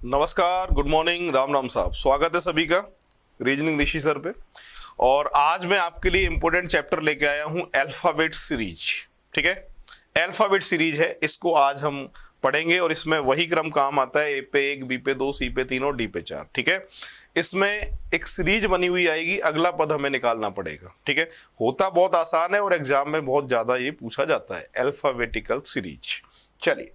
नमस्कार, good morning, Ram Ram साहब। स्वागत है सभी का रीजनिंग ऋषि सर पे। और आज मैं आपके लिए इंपॉर्टेंट चैप्टर लेके आया हूं, अल्फाबेट सीरीज। ठीक है, अल्फाबेट सीरीज है, इसको आज हम पढ़ेंगे और इसमें वही क्रम काम आता है, ए पे 1, बी पे 2, सी पे 3 और डी पे 4। ठीक है, इसमें एक सीरीज बनी हुई आएगी, अगला पद हमें निकालना पड़ेगा। ठीक है, होता बहुत आसान है और एग्जाम में बहुत ज्यादा ये पूछा जाता है, अल्फाबेटिकल सीरीज। चलिए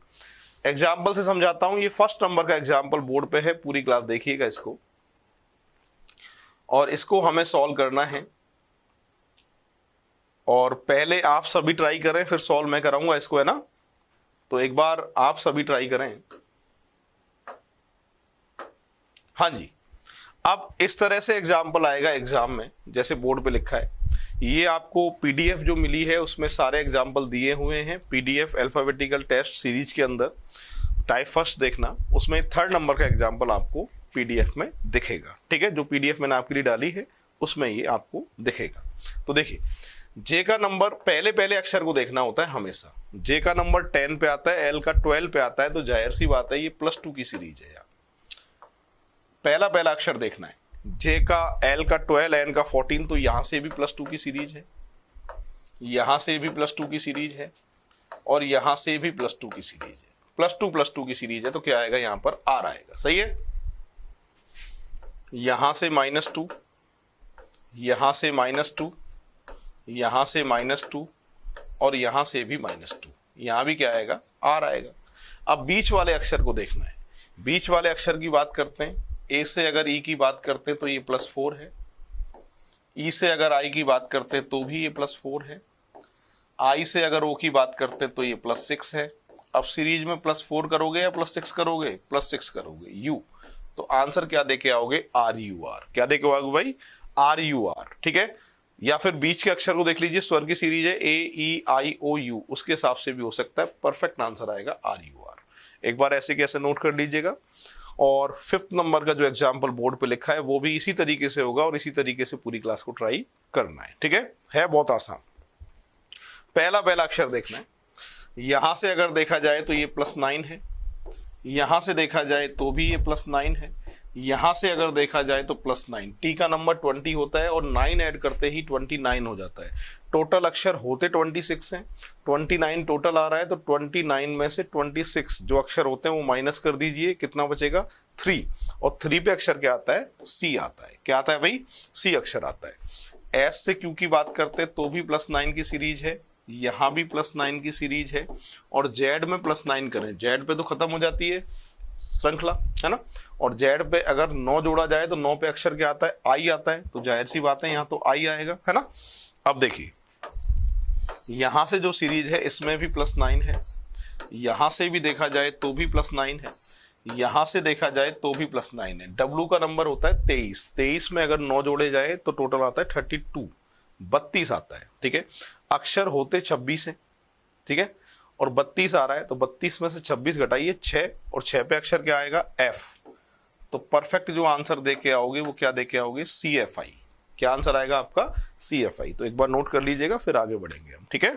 एग्जाम्पल से समझाता हूं। ये फर्स्ट नंबर का एग्जाम्पल बोर्ड पे है, पूरी क्लास देखिएगा इसको और इसको हमें सॉल्व करना है। और पहले आप सभी ट्राई करें, फिर सॉल्व मैं कराऊंगा इसको, है ना। तो एक बार आप सभी ट्राई करें। हाँ जी, अब इस तरह से एग्जाम्पल आएगा एग्जाम में, जैसे बोर्ड पे लिखा है। ये आपको पीडीएफ जो मिली है उसमें सारे एग्जाम्पल दिए हुए हैं। पीडीएफ अल्फाबेटिकल टेस्ट सीरीज के अंदर टाइप फर्स्ट देखना, उसमें थर्ड नंबर का एग्जाम्पल आपको पीडीएफ में दिखेगा। ठीक है, जो पीडीएफ मैंने आपके लिए डाली है उसमें ये आपको दिखेगा। तो देखिए, जे का नंबर पहले पहले अक्षर को देखना होता है हमेशा। जे का नंबर 10 पे आता है, एल का 12 पे आता है, तो जाहिर सी बात है ये +2 की सीरीज है यार। पहला पहला अक्षर देखना है, जे का, एल का 12, एन का 14, तो यहां से भी +2 की सीरीज है, यहां से भी +2 की सीरीज है और यहां से भी +2 की सीरीज है। +2 की सीरीज है तो क्या आएगा, यहां पर आर आएगा। सही है, यहां से -2, यहां से -2, यहां से -2 और यहां से भी -2, यहां भी क्या आएगा, आर आएगा। अब बीच वाले अक्षर को देखना है। बीच वाले अक्षर की बात करते हैं, ए से अगर ई की बात करते हैं तो ये +4 है, ई से अगर आई की बात करते हैं तो भी ये +4 है, आई से अगर ओ की बात करते हैं तो ये +6 है। अब सीरीज में +4 करोगे या +6 करोगे, +6 करोगे, यू, तो आंसर क्या देके आओगे, RUR। क्या देके आओगे भाई, RUR। ठीक है, या फिर बीच के अक्षर को देख लीजिए, स्वर की सीरीज है AEIOU, उसके हिसाब से भी हो सकता है। परफेक्ट आंसर आएगा RUR। एक बार ऐसे कैसे नोट कर लीजिएगा। और 5th नंबर का जो एग्जाम्पल बोर्ड पे लिखा है वो भी इसी तरीके से होगा और इसी तरीके से पूरी क्लास को ट्राई करना है। ठीक है बहुत आसान। पहला पहला अक्षर देखना है। यहां से अगर देखा जाए तो ये +9 है, यहां से देखा जाए तो भी ये +9 है, यहां से अगर देखा जाए तो +9। टी का नंबर 20 होता है और 9 ऐड करते ही 29 हो जाता है। टोटल अक्षर होते 26 हैं, 29 टोटल आ रहा है, तो 29 में से 26 जो अक्षर होते हैं वो माइनस कर दीजिए, कितना बचेगा, 3। और 3 पे अक्षर क्या आता है, सी आता है। क्या आता है भाई, सी अक्षर आता है। एस से क्यू की बात करते हैं तो भी +9 की सीरीज है, यहां भी +9 की सीरीज है। और जेड में +9 करें, जेड पे तो खत्म हो जाती है श्रृंखला, है ना। और जेड पे अगर 9 जोड़ा जाए तो 9 पे अक्षर क्या आता है, आई आता है, तो जाहिर सी बात है यहाँ तो आई आएगा, है ना। अब देखिए, यहां से जो सीरीज है इसमें भी +9 है, यहां से भी देखा जाए तो भी +9 है, यहां से देखा जाए तो भी +9 है। डब्ल्यू का नंबर होता है 23, 23 में अगर 9 जोड़े जाए तो टोटल आता है 32, 32 आता है। ठीक है, अक्षर होते 26 है, ठीक है, और 32 आ रहा है, तो 32 में से 26 घटाइए 6, और 6 पे अक्षर क्या आएगा, F। तो परफेक्ट जो आंसर देके आओगे वो क्या देके आओगे, CFI। क्या आंसर आएगा आपका, CFI। तो एक बार नोट कर लीजिएगा, फिर आगे बढ़ेंगे हम। ठीक है,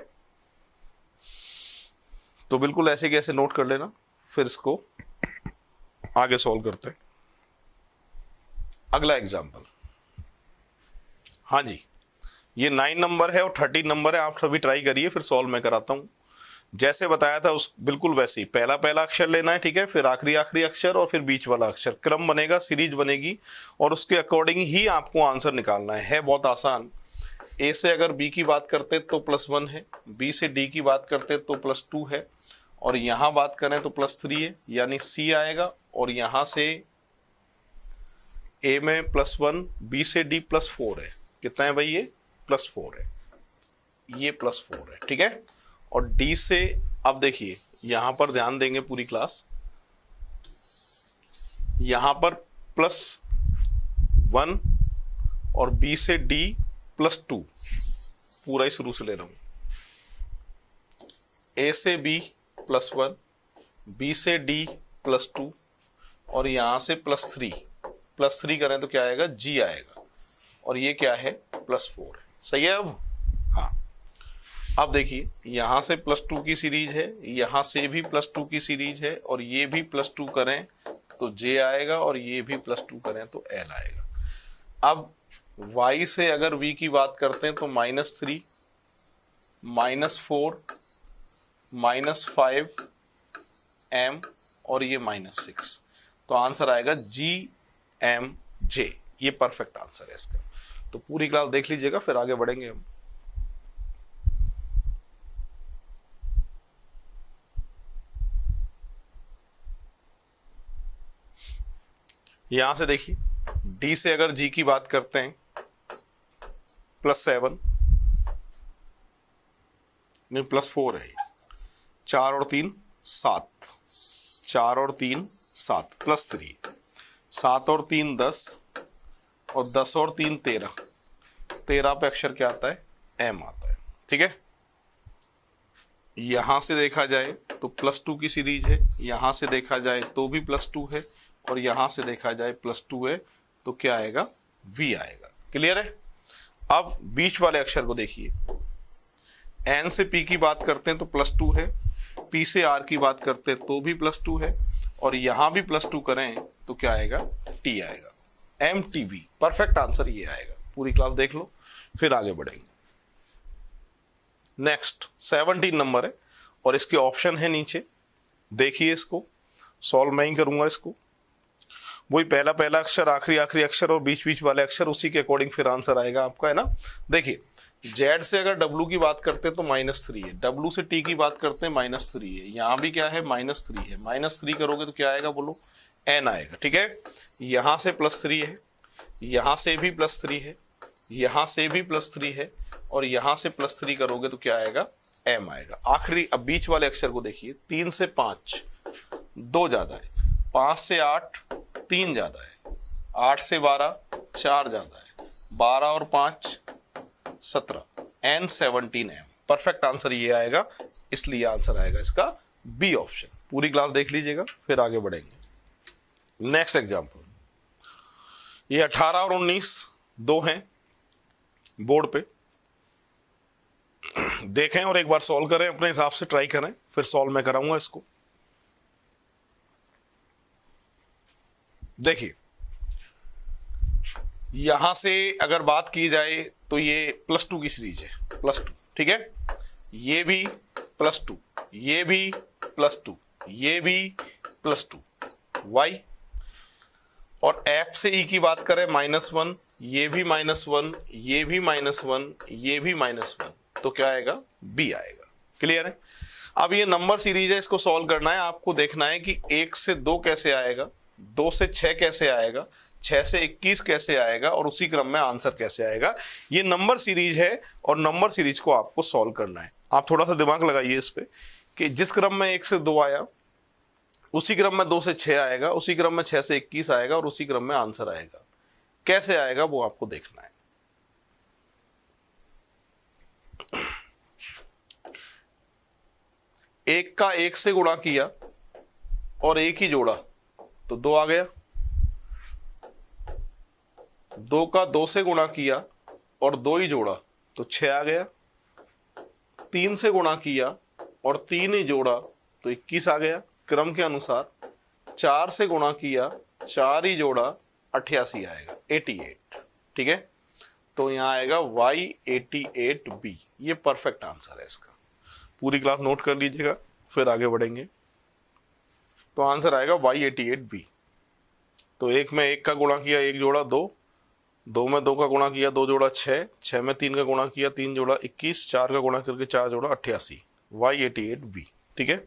तो बिल्कुल ऐसे कैसे नोट कर लेना, फिर इसको आगे सॉल्व करते हैं। अगला एग्जाम्पल, हाँ जी, ये 9 नंबर है और 13 नंबर है। आप सभी ट्राई करिए, फिर सॉल्व मैं कराता हूं। जैसे बताया था उस बिल्कुल वैसे ही पहला पहला अक्षर लेना है, ठीक है, फिर आखिरी आखिरी अक्षर और फिर बीच वाला अक्षर। क्रम बनेगा, सीरीज बनेगी और उसके अकॉर्डिंग ही आपको आंसर निकालना है बहुत आसान। ए से अगर बी की बात करते तो +1 है, बी से डी की बात करते तो +2 है, और यहां बात करें तो +3 है, यानी सी आएगा। और यहां से ए में +1, बी से डी +4 है। कितना है भाई, ये +4 है, ये +4 है। ठीक है, और डी से, अब देखिए यहां पर ध्यान देंगे पूरी क्लास, यहां पर +1 और बी से डी +2, पूरा ही शुरू से ले रहा हूं। ए से बी +1, बी से डी +2 और यहां से +3 करें तो क्या आएगा, जी आएगा, और ये क्या है, +4 है। सही है। अब हाँ, अब देखिए यहां से +2 की सीरीज है, यहां से भी +2 की सीरीज है, और ये भी +2 करें तो जे आएगा और ये भी +2 करें तो एल आएगा। अब y से अगर v की बात करते हैं तो -3, -4, -5 m और ये -6, तो आंसर आएगा GMJ। ये परफेक्ट आंसर है इसका। तो पूरी क्लास देख लीजिएगा, फिर आगे बढ़ेंगे हम। यहां से देखिए D से अगर G की बात करते हैं +7 नहीं +4 है, 4 और 3 7, 4 और 3 7 +3, 7 और 3 10 और 10 और 3 13, 13 पे अक्षर क्या आता है? M आता है। ठीक है, यहां से देखा जाए तो +2 की सीरीज है, यहां से देखा जाए तो भी +2 है, और यहां से देखा जाए +2 है, तो क्या आएगा? V आएगा। क्लियर है? अब बीच वाले अक्षर को देखिए, N से P की बात करते हैं तो +2 है, P से R की बात करते हैं तो भी +2 है, और यहां भी +2 करें तो क्या आएगा? T आएगा। MTV परफेक्ट आंसर ये आएगा। पूरी क्लास देख लो, फिर आगे बढ़ेंगे। नेक्स्ट 17 नंबर है और इसके ऑप्शन है नीचे, देखिए इसको सॉल्व मैं ही करूंगा। इसको वही पहला पहला अक्षर, आखिरी आखिरी अक्षर और बीच बीच वाले अक्षर, उसी के अकॉर्डिंग फिर आंसर आएगा आपका, है ना। देखिए Z से अगर W की बात करते हैं तो -3 है, W से T की बात करते हैं -3 है, यहाँ भी क्या है? -3 है। -3 करोगे तो क्या आएगा? बोलो, N आएगा। ठीक है, यहाँ से +3 है, यहाँ से भी +3 है, यहाँ से भी +3 है, और यहाँ से +3 करोगे तो क्या आएगा? M आएगा। आखिरी अब बीच वाले अक्षर को देखिए, 3 से 5 2 ज्यादा है, 5 से 8 3 ज्यादा है, 8 से 12 4 ज्यादा है, 12 और 5 17, N17 M। परफेक्ट आंसर ये आएगा, इसलिए आंसर आएगा इसका बी ऑप्शन। पूरी क्लास देख लीजिएगा, फिर आगे बढ़ेंगे। नेक्स्ट एग्जांपल, ये 18 और 19 दो हैं बोर्ड पे, देखें और एक बार सॉल्व करें, अपने हिसाब से ट्राई करें, फिर सॉल्व मैं कराऊंगा इसको। देखिए यहां से अगर बात की जाए तो ये +2 की सीरीज है, +2। ठीक है, ये भी +2, ये भी +2, ये भी +2, y और F से E की बात करें -1, ये भी -1, ये भी -1, ये भी -1, तो क्या आएगा? B आएगा। क्लियर है? अब ये नंबर सीरीज है, इसको सॉल्व करना है। आपको देखना है कि 1 से 2 कैसे आएगा, 2 से 6 कैसे आएगा, 6 से 21 कैसे आएगा, और उसी क्रम में आंसर कैसे आएगा। ये नंबर सीरीज है और नंबर सीरीज को आपको सॉल्व करना है। आप थोड़ा सा दिमाग लगाइए इस पे कि जिस क्रम में 1 से 2 आया, उसी क्रम में 2 से 6 आएगा, उसी क्रम में 6 से 21 आएगा, और उसी क्रम में आंसर आएगा। कैसे आएगा वो आपको देखना है। एक का 1 से गुणा किया और 1 ही जोड़ा तो 2 आ गया, 2 का 2 से गुणा किया और 2 ही जोड़ा तो 6 आ गया, 3 से गुणा किया और 3 ही जोड़ा तो 21 आ गया क्रम के अनुसार, 4 से गुणा किया 4 ही जोड़ा 88 आएगा, 88। ठीक है, तो यहाँ आएगा Y88B। ये परफेक्ट आंसर है इसका। पूरी क्लास नोट कर लीजिएगा, फिर आगे बढ़ेंगे। तो आंसर आएगा Y88B। तो 1 में 1 का गुणा किया 1 जोड़ा 2, 2 में 2 का गुणा किया 2 जोड़ा 6, 6 में 3 का गुणा किया 3 जोड़ा 21, 4 का गुणा करके 4 जोड़ा 88, Y88B। ठीक है,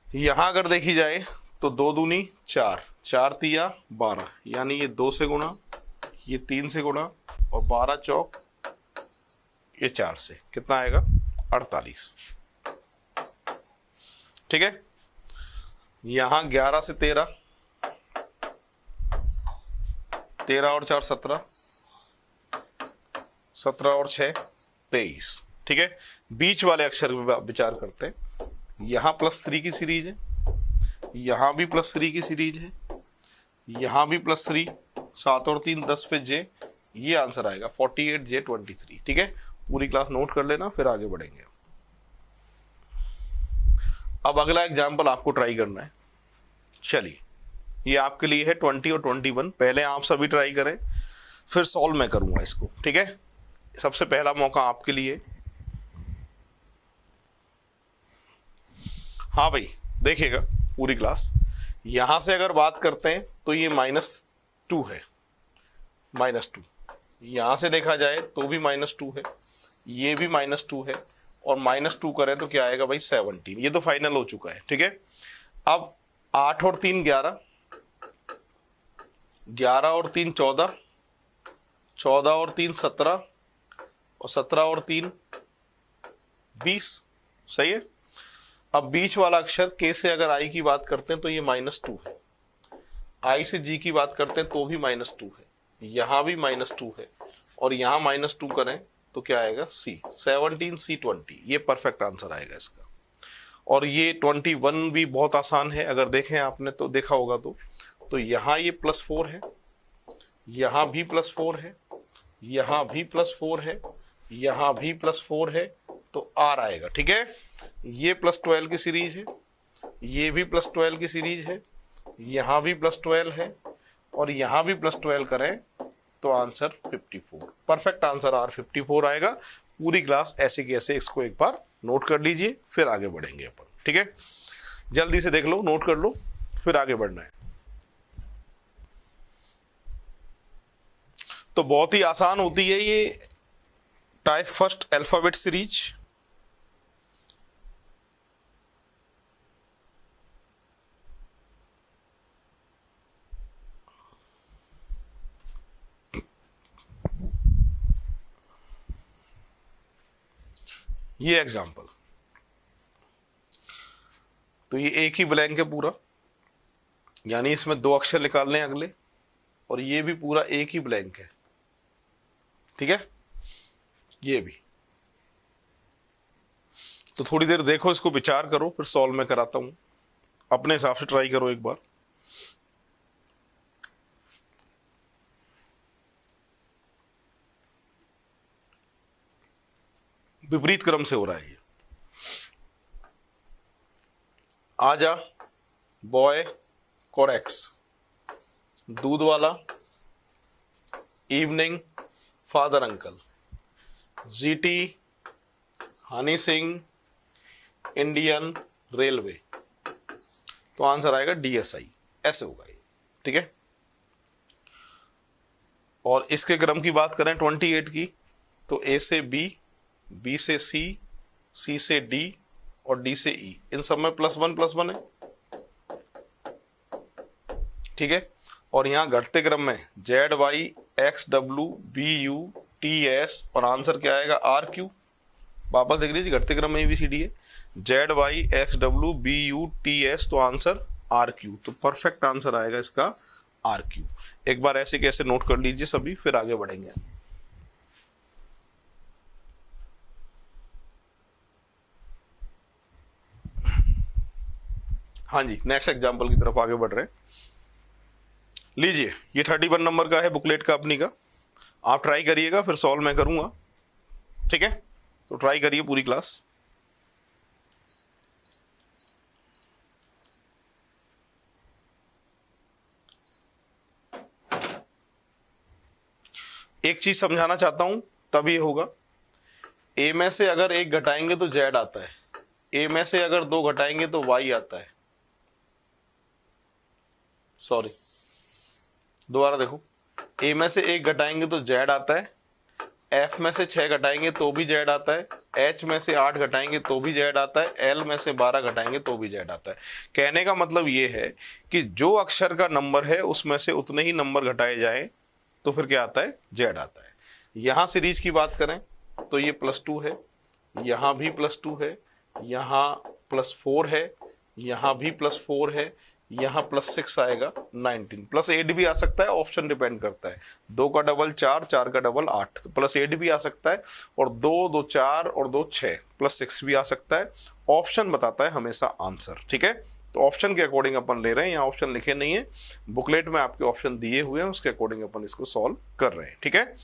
यहां अगर देखी जाए तो 2 दूनी 4, 4 तिया 12, यानी ये 2 से गुणा, ये 3 से गुणा, और 12 चौक ये 4 से, कितना आएगा? 48। ठीक है, यहां 11 से 13, 13 और 4 17, 17 और 6 23। ठीक है, बीच वाले अक्षर पे विचार करते हैं। यहां +3 की सीरीज है, यहां भी +3 की सीरीज है, यहां भी +3, 7 और 3 10 पे J, ये आंसर आएगा 48J23। ठीक है, पूरी क्लास नोट कर लेना, फिर आगे बढ़ेंगे। अब अगला एग्जाम्पल आपको ट्राई करना है। चलिए ये आपके लिए है 20 और 21। पहले आप सभी ट्राई करें, फिर सॉल्व मैं करूंगा इसको, ठीक है। सबसे पहला मौका आपके लिए। हाँ भाई देखिएगा पूरी क्लास। यहां से अगर बात करते हैं तो ये -2 है, -2। यहां से देखा जाए तो भी -2 है, ये भी -2 है, और -2 करें तो क्या आएगा भाई 17। ये तो फाइनल हो चुका है, ठीक है। अब 8 और 3 11, 11 और 3 14, 14 और 3 17, और 17 और 3 20, सही है। अब बीच वाला अक्षर के से अगर आई की बात करते हैं तो ये -2 है, आई से जी की बात करते हैं तो भी -2 है, यहां भी -2 है, और यहां -2 करें तो क्या आएगा सी 17 सी 20। ये परफेक्ट आंसर आएगा इसका। और ये 21 भी बहुत आसान है, अगर देखें आपने तो देखा होगा तो यहां ये +4 है, यहां भी +4 है, यहां भी +4 है, यहां भी +4 है, तो आर आएगा, ठीक है। ये +12 की सीरीज है, ये भी +12 की सीरीज है, यहां भी +12 है, और यहां भी +12 करें तो आंसर 54। परफेक्ट आंसर आर 54 आएगा। पूरी क्लास ऐसे की ऐसे इसको एक बार नोट कर लीजिए, फिर आगे बढ़ेंगे अपन, ठीक है। जल्दी से देख लो, नोट कर लो, फिर आगे बढ़ना है। तो बहुत ही आसान होती है ये टाइप फर्स्ट अल्फाबेट सीरीज। ये एग्जाम्पल, तो ये एक ही ब्लैंक है पूरा, यानी इसमें 2 अक्षर निकालने हैं अगले, और ये भी पूरा एक ही ब्लैंक है, ठीक है। ये भी तो थोड़ी देर देखो, इसको विचार करो, फिर सॉल्व मैं कराता हूं। अपने हिसाब से ट्राई करो एक बार। विपरीत क्रम से हो रहा है ये। आजा, बॉय, कोरेक्स, दूध वाला, evening, father uncle, GT, Honey Singh, Indian railway. तो आंसर आएगा डीएसआई, ऐसे होगा ये, ठीक है। और इसके क्रम की बात करें 28 की, तो ए से बी, बी से सी, सी से डी, और डी से ई। इन सब में +1 है, ठीक है। और यहां घटते क्रम में Z Y X W B U T S, और आंसर क्या आएगा आर क्यू। वापस देख लीजिए, घटते क्रम में ABCD है, Z Y X W B U T S, तो आंसर आर क्यू। तो परफेक्ट आंसर आएगा इसका आर क्यू। एक बार ऐसे कैसे नोट कर लीजिए सभी, फिर आगे बढ़ेंगे। हाँ जी, नेक्स्ट एग्जाम्पल की तरफ आगे बढ़ रहे हैं। लीजिए, ये 31 नंबर का है बुकलेट का अपनी का। आप ट्राई करिएगा, फिर सॉल्व मैं करूंगा, ठीक है। तो ट्राई करिए पूरी क्लास। एक चीज समझाना चाहता हूं, तब ये होगा। ए में से अगर 1 घटाएंगे तो जेड आता है, ए में से अगर 2 घटाएंगे तो वाई आता है। सॉरी, दोबारा देखो, ए में से 1 घटाएंगे तो जेड आता है, एफ में से 6 घटाएंगे तो भी जेड आता है, एच में से 8 घटाएंगे तो भी जेड आता है, एल में से 12 घटाएंगे तो भी जेड आता है। कहने का मतलब ये है कि जो अक्षर का नंबर है उसमें से उतने ही नंबर घटाए जाएं तो फिर क्या आता है, जेड आता है। यहां सीरीज की बात करें तो ये +2 है, यहां भी +2 है, यहां +4 है, यहां भी +4 है, यहाँ +6 आएगा 19। +8 भी आ सकता है, ऑप्शन डिपेंड करता है। 2 का डबल 4, 4 का डबल 8, तो +8 भी आ सकता है, और 2 2 4 और 2 6, +6 भी आ सकता है। ऑप्शन बताता है हमेशा आंसर, ठीक है। तो ऑप्शन के अकॉर्डिंग अपन ले रहे हैं, यहाँ ऑप्शन लिखे नहीं है, बुकलेट में आपके ऑप्शन दिए हुए हैं, उसके अकॉर्डिंग अपन इसको सॉल्व कर रहे हैं, ठीक है।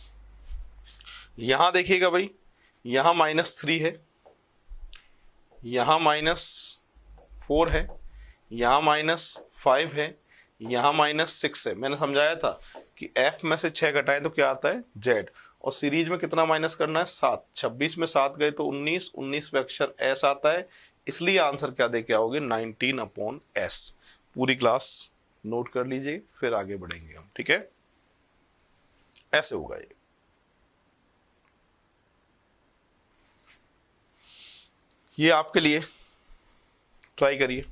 यहां देखिएगा भाई, यहां -3 है, यहां -4 है, यहाँ -5 है, यहाँ -6 है। मैंने समझाया था कि f में से 6 घटाएं तो क्या आता है z, और सीरीज में कितना माइनस करना है 7। 26 में 7 गए तो 19, 19 पे अक्षर s आता है, इसलिए आंसर क्या दे के आओगे 19/s। पूरी क्लास नोट कर लीजिए, फिर आगे बढ़ेंगे हम, ठीक है। ऐसे होगा ये आपके लिए, ट्राई करिए।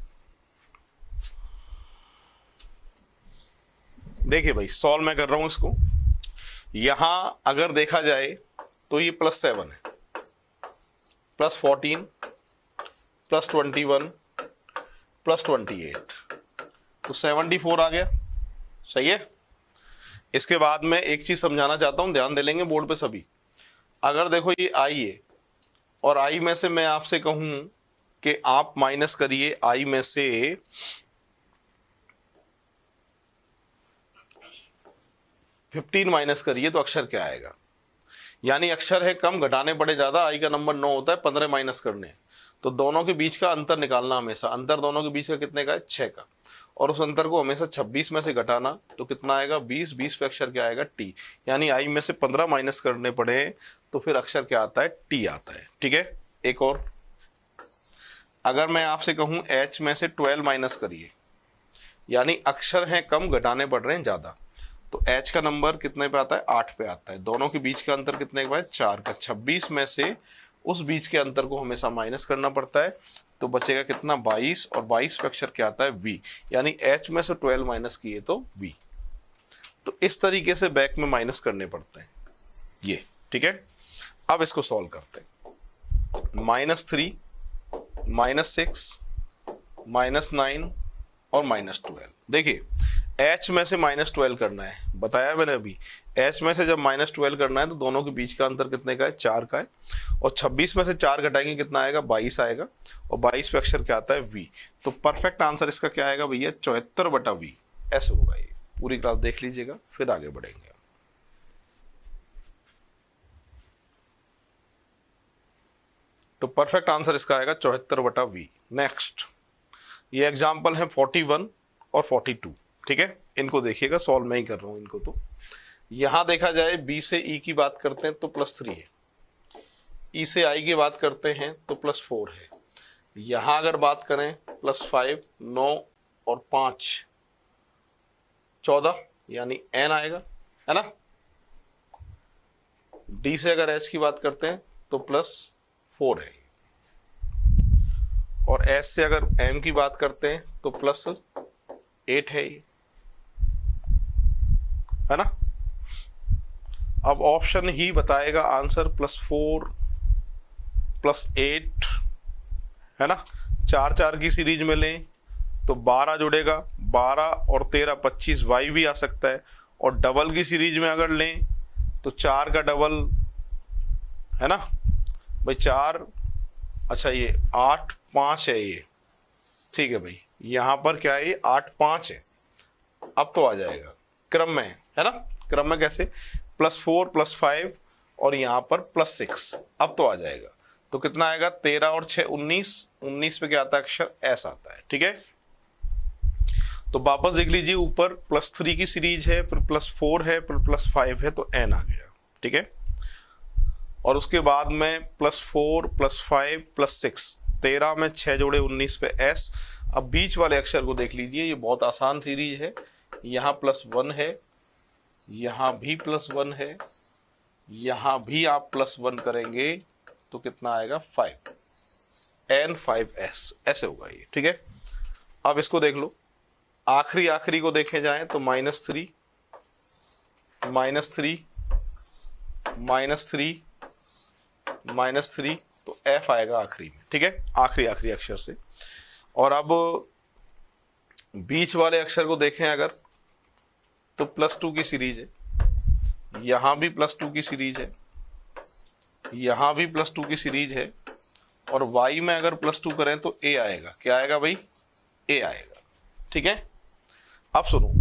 देखिए भाई सॉल्व मैं कर रहा हूं इसको। यहां अगर देखा जाए तो ये +7 है, +14, +21, +28, तो 74 आ गया, सही है। इसके बाद में एक चीज समझाना चाहता हूं, ध्यान दे लेंगे बोर्ड पे सभी। अगर देखो ये i है और i में से मैं आपसे कहूं कि आप माइनस करिए i में से 15 माइनस करिए, तो अक्षर क्या आएगा। यानी अक्षर है कम, घटाने पड़े ज्यादा, i का नंबर 9 होता है, 15 माइनस करने, तो दोनों के बीच का अंतर निकालना हमेशा। अंतर दोनों के बीच का कितने का है 6 का, और उस अंतर को हमेशा 26 में से घटाना, तो कितना आएगा 20। 20 पे अक्षर क्या आएगा t, यानी i में से 15 माइनस करने पड़े तो फिर अक्षर क्या आता है t आता है, ठीक है। एक और, अगर मैं आपसे कहूं h में से 12 माइनस करिए, यानी अक्षर हैं कम, घटाने पड़ रहे हैं ज्यादा, तो h का नंबर कितने पे आता है 8 पे आता है। दोनों के बीच का अंतर कितने का है 4 का। 26 में से उस बीच के अंतर को हमेशा माइनस करना पड़ता है, तो बचेगा कितना 22, और 22 पे अक्षर क्या आता है v, यानी h में से 12 माइनस किए तो v। तो इस तरीके से बैक में माइनस करने पड़ते हैं ये, ठीक है। अब इसको सॉल्व करते हैं। -3, -6, -9 और -12। देखिए h में से -12 करना है, बताया मैंने अभी। h में से जब -12 करना है तो दोनों के बीच का अंतर कितने का है 4 का है, और 26 में से 4 घटाएंगे कितना आएगा 22 आएगा, और 22 पे अक्षर क्या आता है v। तो परफेक्ट आंसर इसका क्या आएगा भैया 74/v। ऐसे होगा ये, पूरी क्लास देख लीजिएगा, फिर आगे बढ़ेंगे। तो परफेक्ट आंसर इसका आएगा 74/v। नेक्स्ट, ये एग्जाम्पल है 41 और 42, ठीक है। इनको देखिएगा, सॉल्व मैं ही कर रहा हूं इनको। तो यहां देखा जाए b से e की बात करते हैं तो +3 है, e से i की बात करते हैं तो +4 है। यहां अगर बात करें +5, 9 और 5 14, यानी n आएगा, है ना। d से अगर h की बात करते हैं तो +4 है, और s से अगर m की बात करते हैं तो +8 है ये, है ना। अब ऑप्शन ही बताएगा आंसर, +4, +8, है ना। 4 की सीरीज में लें तो 12 जुड़ेगा, 12 और 13 25, y भी आ सकता है। और डबल की सीरीज में अगर लें तो 4 का डबल, है ना भाई 4, अच्छा ये 8 5 है ये, ठीक है भाई। यहाँ पर क्या है ये 8 5 है। अब तो आ जाएगा क्रम में, है ना। क्रम में कैसे, +4 +5 और यहाँ पर +6, अब तो आ जाएगा। तो कितना आएगा 13 और 6 19, 19 पे क्या आता है अक्षर s आता है, ठीक है। तो वापस देख लीजिए, ऊपर +3 की सीरीज है, फिर +4 है, फिर +5 है, तो n आ गया, ठीक है। और उसके बाद में +4 +5 +6, 13 में 6 जोड़े 19 पे s। अब बीच वाले अक्षर को देख लीजिए, ये बहुत आसान सीरीज है। यहाँ +1 है, यहाँ भी +1 है, यहाँ भी आप +1 करेंगे तो कितना आएगा 5, n 5s, ऐसे होगा ये, ठीक है। अब इसको देख लो, आखिरी को देखे जाएं तो -3, -3, तो f आएगा आखिरी में, ठीक है, आखिरी अक्षर से। और अब बीच वाले अक्षर को देखें अगर, तो +2 की सीरीज है, यहाँ भी +2 की सीरीज है, यहाँ भी +2 की सीरीज है, और y में अगर +2 करें तो a आएगा। क्या आएगा भाई, a आएगा, ठीक है। अब सुनो,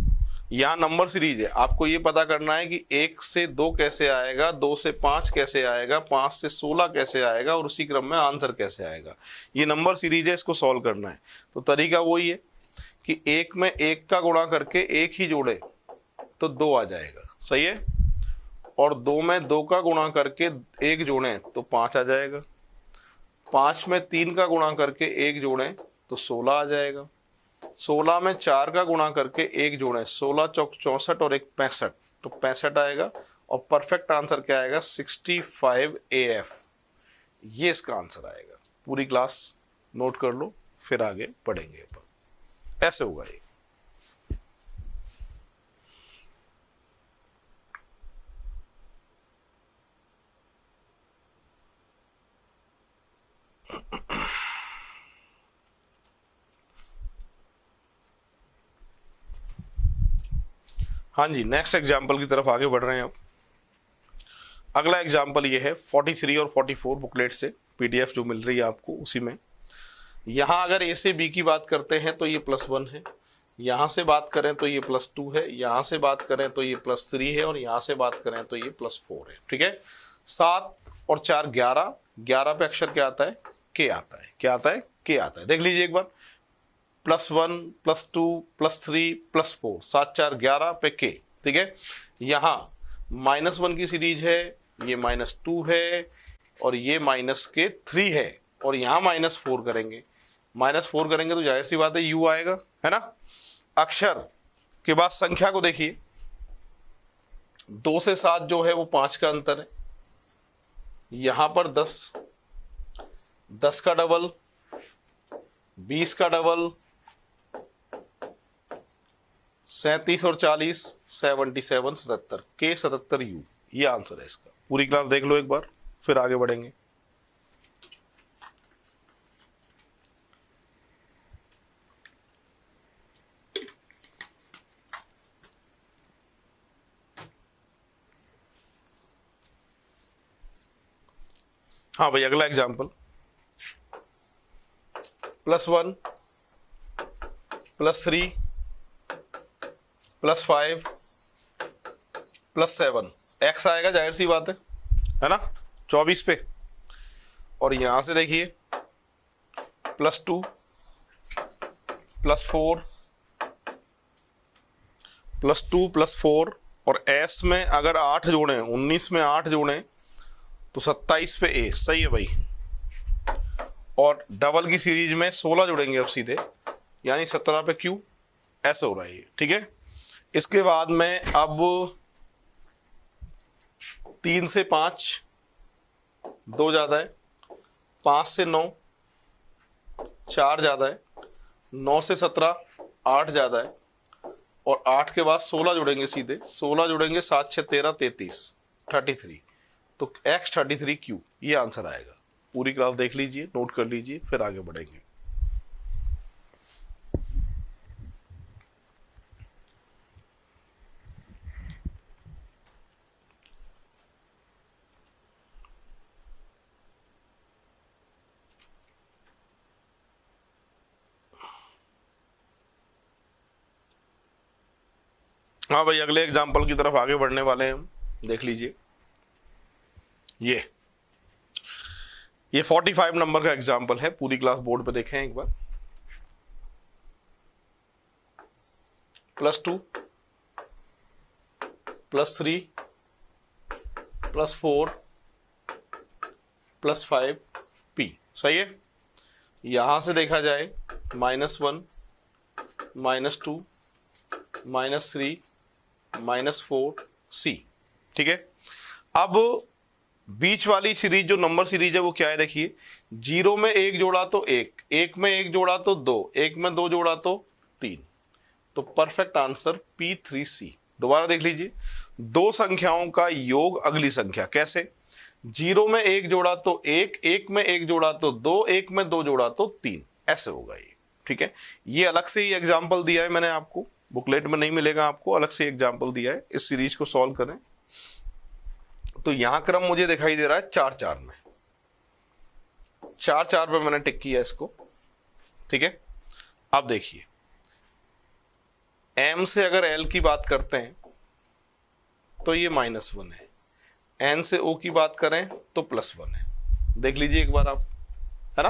यहाँ नंबर सीरीज है, आपको ये पता करना है कि 1 से 2 कैसे आएगा, 2 से 5 कैसे आएगा, 5 से 16 कैसे आएगा, और उसी क्रम में आंसर कैसे आएगा। ये नंबर सीरीज है, इसको सॉल्व करना है। तो तरीका वही है, कि एक में एक का गुणा करके एक ही जोड़े तो 2 आ जाएगा, सही है, और 2 में 2 का गुणा करके एक जोड़ें तो 5 आ जाएगा, 5 में 3 का गुणा करके एक जोड़ें तो 16 आ जाएगा, 16 में 4 का गुणा करके एक जोड़ें, 16 चौक 64 और एक 65, तो 65 आएगा। और परफेक्ट आंसर क्या आएगा? 65 AF, ये इसका आंसर आएगा। पूरी क्लास नोट कर लो, फिर आगे पढ़ेंगे अपन। ऐसे होगा ये। हाँ जी, नेक्स्ट एग्जाम्पल की तरफ आगे बढ़ रहे हैं अब। अगला एग्जाम्पल ये है 43 और 44 बुकलेट से, PDF जो मिल रही है आपको उसी में। यहाँ अगर A से B की बात करते हैं तो ये +1 है, यहाँ से बात करें तो ये +2 है, यहाँ से बात करें तो ये +3 है, और यहाँ से बात करें तो ये +4 है। ठीक है, 7 और 4 11, 11 पे अक्षर क्या आता है? K आता है। क्या आता है? K आता है। देख लीजिए एक बार, +1 +2 +3 +4, 7 4 11 पे K। ठीक है, यहाँ -1 की सीरीज है, ये -2 है, और ये -3 है, और यहाँ -4 करेंगे। -4 करेंगे तो जाहिर सी बात है U आएगा, है ना। अक्षर के बाद संख्या को देखिए, 2 से 7 जो है वो 5 का अंतर है, यहाँ पर 10, 10 का डबल, 20 का डबल, 37 और 40, 77 77, K 77U, ये आंसर है इसका। पूरी क्लास देख लो एक बार, फिर आगे बढ़ेंगे। हाँ भाई, अगला एग्जाम्पल, +1 +3 +5 +7, X आएगा, जाहिर सी बात है ना, 24 पे। और यहां से देखिए +2 +4 +2 +4, और S में अगर 8 जोड़ें, 19 में 8 जोड़ें तो 27 पे A, सही है भाई। और डबल की सीरीज में 16 जुड़ेंगे अब सीधे, यानी 17 पे Q, ऐसे हो रहा है ये। ठीक है, इसके बाद में अब 3 से 5 2 ज़्यादा है, 5 से 9 4 ज़्यादा है, 9 से 17 8 ज़्यादा है, और 8 के बाद 16 जुड़ेंगे सीधे, 16 जुड़ेंगे, 7 6 13 33 33, तो X 33Q, ये आंसर आएगा। पूरी क्लास देख लीजिए, नोट कर लीजिए, फिर आगे बढ़ेंगे। हाँ भाई, अगले एग्जाम्पल की तरफ आगे बढ़ने वाले हैं हम। देख लीजिए, ये 45 नंबर का एग्जाम्पल है। पूरी क्लास बोर्ड पे देखें एक बार। +2 +3 +4 +5 P, सही है। यहां से देखा जाए -1 -2 -3 -4 C। ठीक है, अब बीच वाली सीरीज जो नंबर सीरीज है वो क्या है? देखिए, 0 में 1 जोड़ा तो 1, 1 में 1 जोड़ा तो 2, 1 में 2 जोड़ा तो 3, तो परफेक्ट आंसर P3C। दोबारा देख लीजिए, दो संख्याओं का योग अगली संख्या, कैसे? 0 में 1 जोड़ा तो 1, 1 में 1 जोड़ा तो 2, 1 में 2 जोड़ा तो 3, ऐसे होगा ये। ठीक है, ये अलग से ही एग्जाम्पल दिया है मैंने आपको, बुकलेट में नहीं मिलेगा आपको, अलग से एग्जाम्पल दिया है। इस सीरीज को सॉल्व करें तो यहां क्रम मुझे दिखाई दे रहा है 4 4 में, 4 4 पे मैंने टिक किया इसको। ठीक है, अब देखिए, M से अगर L की बात करते हैं तो ये -1 है, N से O की बात करें तो +1 है। देख लीजिए एक बार आप, है ना।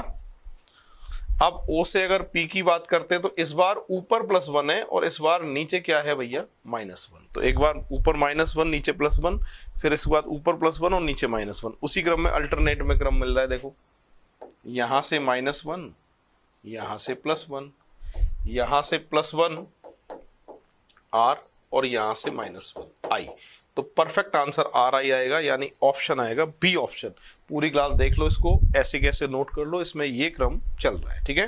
अब ओ से अगर पी की बात करते हैं तो इस बार ऊपर +1 है और इस बार नीचे क्या है भैया -1। तो एक बार ऊपर -1 नीचे +1, फिर इसके बाद ऊपर +1 और नीचे -1, उसी क्रम में अल्टरनेट में क्रम मिल रहा है। देखो यहां से -1, यहां से +1, यहां से +1 R और यहां से -1 I। तो परफेक्ट आंसर RI आएगा, यानी ऑप्शन आएगा बी ऑप्शन। पूरी क्लास देख लो, इसको ऐसे कैसे नोट कर लो, इसमें ये क्रम चल रहा है। ठीक है,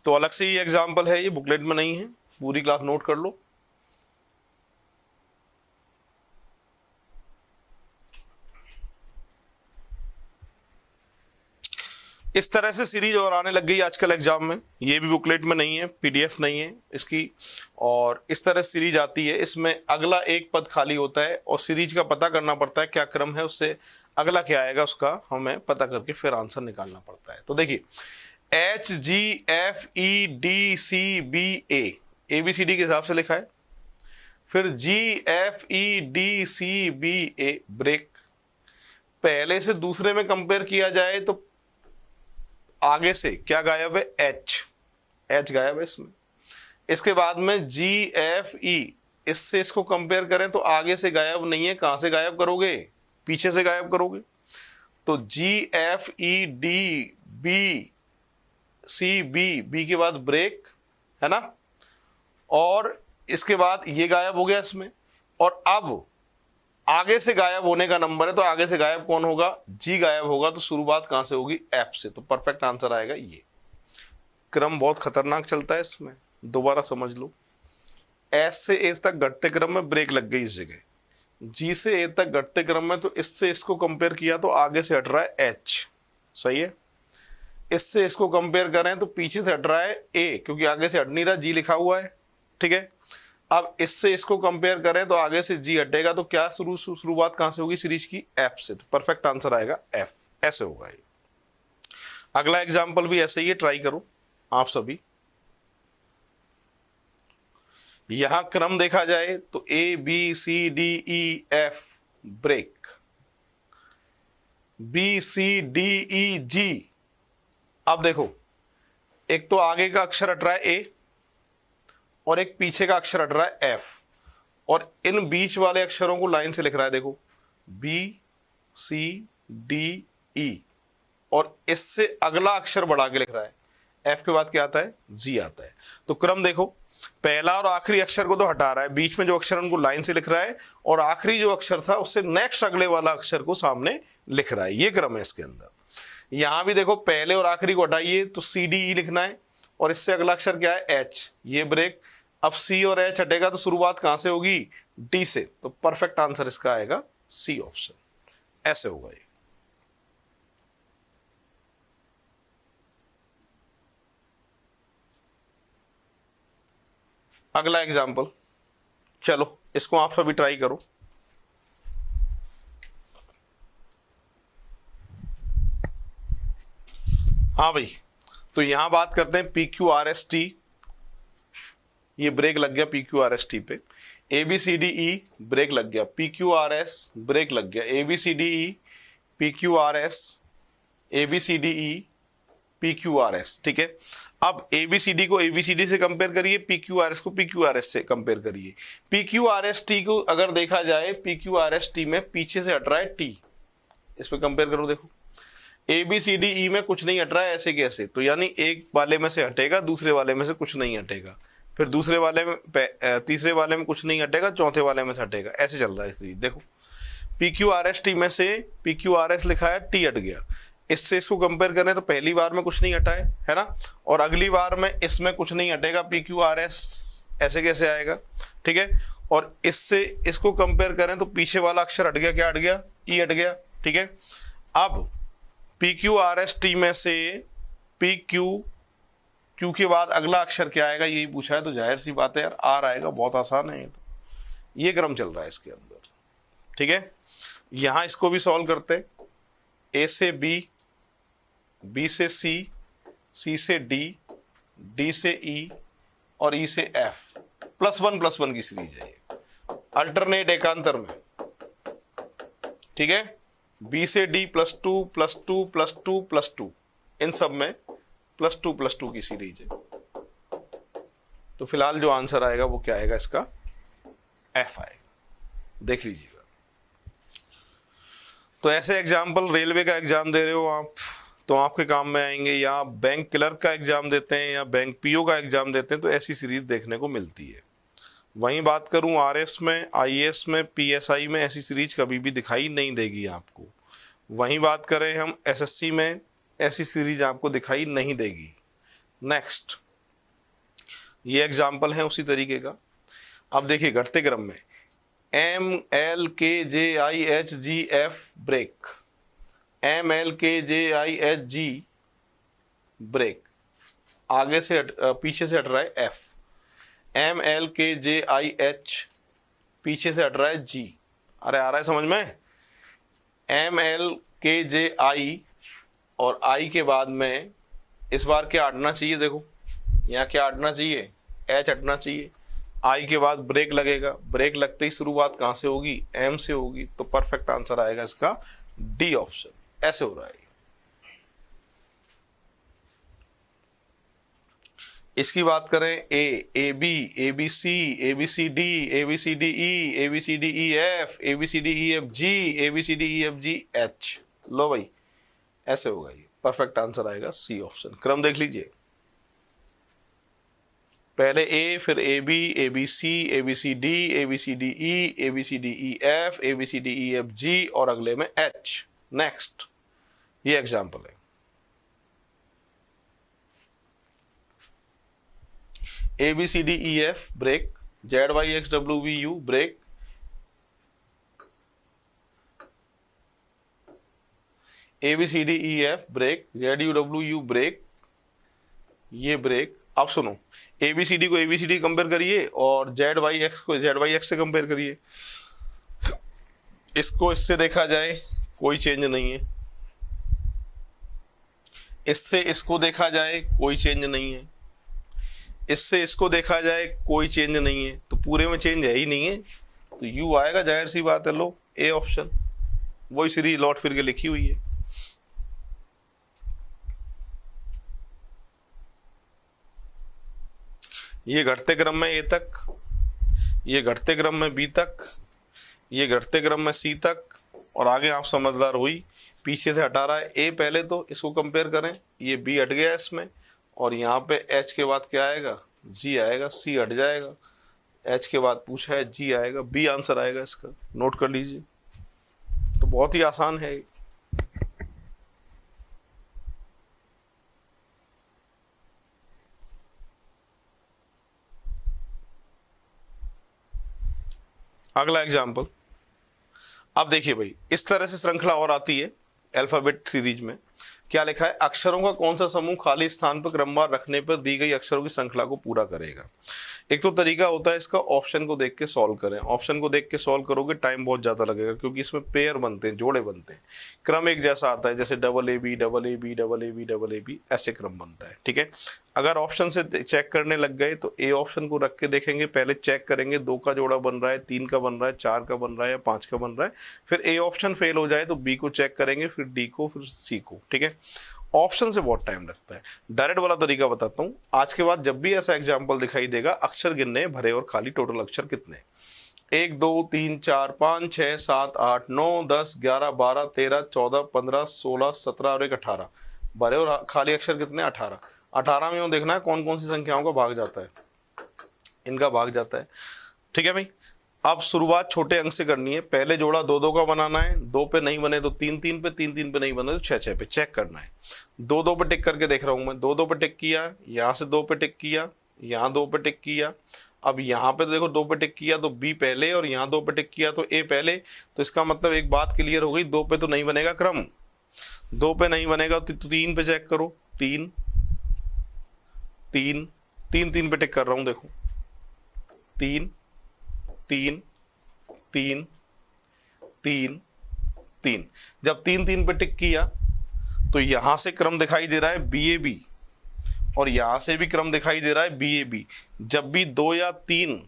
तो अलग से ये एग्जांपल है, ये बुकलेट में नहीं है, पूरी क्लास नोट कर लो। इस तरह से सीरीज और आने लग गई आजकल एग्जाम में, ये भी बुकलेट में नहीं है, PDF नहीं है इसकी, और इस तरह सीरीज आती है। इसमें अगला एक पद खाली होता है और सीरीज का पता करना पड़ता है क्या क्रम है, उससे अगला क्या आएगा उसका हमें पता करके फिर आंसर निकालना पड़ता है। तो देखिए HGFEDCBA ABCD के हिसाब से लिखा है, फिर GFEDCBA ब्रेक, पहले से दूसरे में कंपेयर किया जाए तो आगे से क्या गायब है, H गायब है इसमें। इसके बाद में GFE, इससे इसको कंपेयर करें तो आगे से गायब नहीं है, कहां से गायब करोगे, पीछे से गायब करोगे। तो GFEDBCB, बी के बाद ब्रेक है ना, और इसके बाद ये गायब हो गया इसमें। और अब आगे से गायब होने का नंबर है, तो आगे से गायब कौन होगा, G गायब होगा, तो शुरुआत कहां से होगी, F से। तो परफेक्ट आंसर आएगा ये। क्रम बहुत खतरनाक चलता है इसमें, दोबारा समझ लो। S से A तक घटते क्रम में ब्रेक लग गई इस जगह, G से A तक घटते क्रम में, तो इससे इसको कंपेयर किया तो आगे से हट रहा है H, सही है। इससे इसको कंपेयर करें तो पीछे से हट रहा है A, क्योंकि आगे से हट नहीं रहा, G लिखा हुआ है। ठीक है, अब इससे इसको कंपेयर करें तो आगे से G हटेगा, तो क्या शुरुआत कहां से होगी सीरीज की, F से। तो परफेक्ट आंसर आएगा F, ऐसे होगा ये। अगला एग्जांपल भी ऐसे ही ट्राई करो आप सभी। यहां क्रम देखा जाए तो ABCDEF ब्रेक, BCDEG। अब देखो एक तो आगे का अक्षर हट रहा है A और एक पीछे का अक्षर हट रहा है F, और इन बीच वाले अक्षरों को लाइन से लिख रहा है। देखो BCDE, और इससे अगला अक्षर बढ़ा के लिख रहा है। F के बाद क्या आता है, G आता है। तो क्रम देखो, पहला और आखिरी अक्षर को तो हटा रहा है, बीच में जो अक्षर उनको लाइन से लिख रहा है, और आखिरी जो अक्षर था उससे नेक्स्ट अगले वाला अक्षर को सामने लिख रहा है। ये क्रम है इसके अंदर। यहां भी देखो पहले और आखिरी को हटाइए तो CDE लिखना है, और इससे अगला अक्षर क्या है, H, ये ब्रेक। अब C और H हटेगा तो शुरुआत कहां से होगी, D से। तो परफेक्ट आंसर इसका आएगा C ऑप्शन, ऐसे होगा ये। अगला एग्जाम्पल, चलो इसको आप सभी ट्राई करो। हाँ भाई, तो यहां बात करते हैं PQRST, ये ब्रेक लग गया PQRST पे। ABCDE ब्रेक लग गया, PQRS ब्रेक लग गया, ABCDE PQRS, ABCDE PQRS। ठीक है, अब ABCD को ABCD से कंपेयर करिए, PQRS को PQRS से कंपेयर करिए। PQRST को अगर देखा जाए, PQRST में पीछे से हट रहा है T, इस पे कंपेयर करो। देखो ABCDE में कुछ नहीं हट रहा है, ऐसे कैसे, तो यानी एक वाले में से हटेगा, दूसरे वाले में से कुछ नहीं हटेगा, फिर दूसरे वाले में तीसरे वाले में कुछ नहीं हटेगा, चौथे वाले में से हटेगा, ऐसे चल रहा है। देखो PQRST में से PQRS लिखा है, T हट गया, इससे इसको कंपेयर करें तो पहली बार में कुछ नहीं हटा है ना, और अगली बार में इसमें कुछ नहीं हटेगा, PQRS ऐसे कैसे आएगा। ठीक है, और इससे इसको कंपेयर करें तो पीछे वाला अक्षर हट गया, क्या हट गया, E हट गया। ठीक है, अब PQRST में से Q के बाद अगला अक्षर क्या आएगा, यही पूछा है, तो जाहिर सी बात है यार R आएगा, बहुत आसान है। तो ये क्रम चल रहा है इसके अंदर। ठीक है, यहां इसको भी सॉल्व करते हैं। A से B, B से C, C से D, D से E और E से F, +1 की सीरीज है ये, अल्टरनेट एकांतर में। ठीक है, बी से डी +2 +2 +2 +2, इन सब में +2 की सीरीज है। तो फिलहाल जो आंसर आएगा वो क्या आएगा, इसका एफ आएगा, देख लीजिएगा। तो ऐसे एग्जाम्पल, रेलवे का एग्जाम दे रहे हो आप तो आपके काम में आएंगे, या बैंक क्लर्क का एग्जाम देते हैं या बैंक पीओ का एग्जाम देते हैं तो ऐसी सीरीज देखने को मिलती है। वहीं बात करूं आरएस में, आईएएस में, पीएसआई में ऐसी सीरीज कभी भी दिखाई नहीं देगी आपको। वहीं बात करें हम एसएससी में, ऐसी सीरीज आपको दिखाई नहीं देगी। नेक्स्ट, ये एग्जाम्पल है उसी तरीके का। अब देखिए घटते क्रम में MLKJIHGF ब्रेक, MLKJIHG ब्रेक, आगे से पीछे से हट रहा है F, MLKJIH पीछे से हट रहा है G। अरे आ रहा है समझ में? MLKJI और I के बाद में इस बार क्या हटना चाहिए, देखो यहाँ क्या हटना चाहिए, H हटना चाहिए। आई के बाद ब्रेक लगेगा, ब्रेक लगते ही शुरुआत कहां से होगी, एम से होगी। तो परफेक्ट आंसर आएगा इसका डी ऑप्शन। ऐसे हो रहा है। इसकी बात करें A B, A B C, A B C D, A B C D E, A B C D E F, A B C D E F G, A B C D E F G H. लो भाई ऐसे होगा ये, perfect answer आएगा C option. क्रम देख लीजिए, पहले ए, फिर A B C, A B C D, A B C D E, A B C D E F, A B C D E F G और अगले में एच। नेक्स्ट, ये एग्जाम्पल है। A B C D E F break, Z Y X W V U break, A B C D E F break, Z U W U break, ये break. अब सुनो, A B C D को A B C D compare करिए और Z Y X को Z Y X से compare करिए। इसको इससे देखा जाए कोई चेंज नहीं है, इससे इसको देखा जाए कोई चेंज नहीं है, इससे इसको देखा जाए कोई चेंज नहीं है, तो पूरे में चेंज है ही नहीं है। तो यू आएगा, जाहिर सी बात है। लो ए ऑप्शन, वही सीरीज लौट फिर के लिखी हुई है। ये घटते क्रम में ए तक, ये घटते क्रम में बी तक, ये घटते क्रम में सी तक, और आगे आप समझदार हुई, पीछे से हटा रहा है ए पहले, तो इसको कंपेयर करें, ये बी हट गया इसमें, और यहाँ पे एच के बाद क्या आएगा, जी आएगा, सी हट जाएगा, एच के बाद पूछा है जी आएगा, बी आंसर आएगा इसका। नोट कर लीजिए, तो बहुत ही आसान है। अगला एग्जाम्पल, अब देखिए भाई, इस तरह से श्रृंखला और आती है अल्फाबेट सीरीज में। क्या लिखा है, अक्षरों का कौन सा समूह खाली स्थान पर क्रमवार रखने पर दी गई अक्षरों की श्रृंखला को पूरा करेगा। एक तो तरीका होता है इसका, ऑप्शन को देख के सॉल्व करें। ऑप्शन को देख के सॉल्व करोगे टाइम बहुत ज़्यादा लगेगा, क्योंकि इसमें पेयर बनते हैं, जोड़े बनते हैं, क्रम एक जैसा आता है, जैसे double A B double A B double A B double A B, ऐसे क्रम बनता है। ठीक है, अगर ऑप्शन से चेक करने लग गए तो ए ऑप्शन को रख के देखेंगे, पहले चेक करेंगे 2 का जोड़ा बन रहा है, 3 का बन रहा है, 4 का बन रहा है या 5 का बन रहा है। फिर ए ऑप्शन फेल हो जाए तो बी को चेक करेंगे, फिर डी को, फिर सी को। ठीक है, ऑप्शन से बहुत टाइम लगता है। डायरेक्ट वाला तरीका बताता हूँ। आज के बाद जब भी ऐसा एग्जाम्पल दिखाई देगा, अक्षर गिनने भरे और खाली, टोटल अक्षर कितने, 1 2 3 4 5 6 7 8 9 10 11 12 13 14 15 16 17 और 1 18, भरे और खाली अक्षर कितने, 18। 18 में यूँ देखना है कौन कौन सी संख्याओं का भाग जाता है, इनका भाग जाता है। ठीक है भाई, अब शुरुआत छोटे अंक से करनी है। पहले जोड़ा 2 2 का बनाना है, 2 पे नहीं बने तो 3 3 पे, 3 3 पे नहीं बने तो 6 6 पे चेक करना है। 2 2 पे टिक करके देख रहा हूँ मैं, 2 2 पे टिक किया, यहाँ से 2 पे टिक किया, यहाँ 2 पे टिक किया, अब यहाँ पे देखो 2 पे टिक किया तो बी पहले, और यहाँ 2 पे टिक किया तो ए पहले। तो इसका मतलब एक बात क्लियर हो गई, 2 पे तो नहीं बनेगा क्रम, 2 पे नहीं बनेगा तो 3 पे चेक करो, 3 3 3 3 पे टिक कर रहा हूँ, देखो 3 3 3 3 3। जब 3 3 पे टिक किया तो यहां से क्रम दिखाई दे रहा है बी ए बी, और यहां से भी क्रम दिखाई दे रहा है बी ए बी। जब भी 2 या 3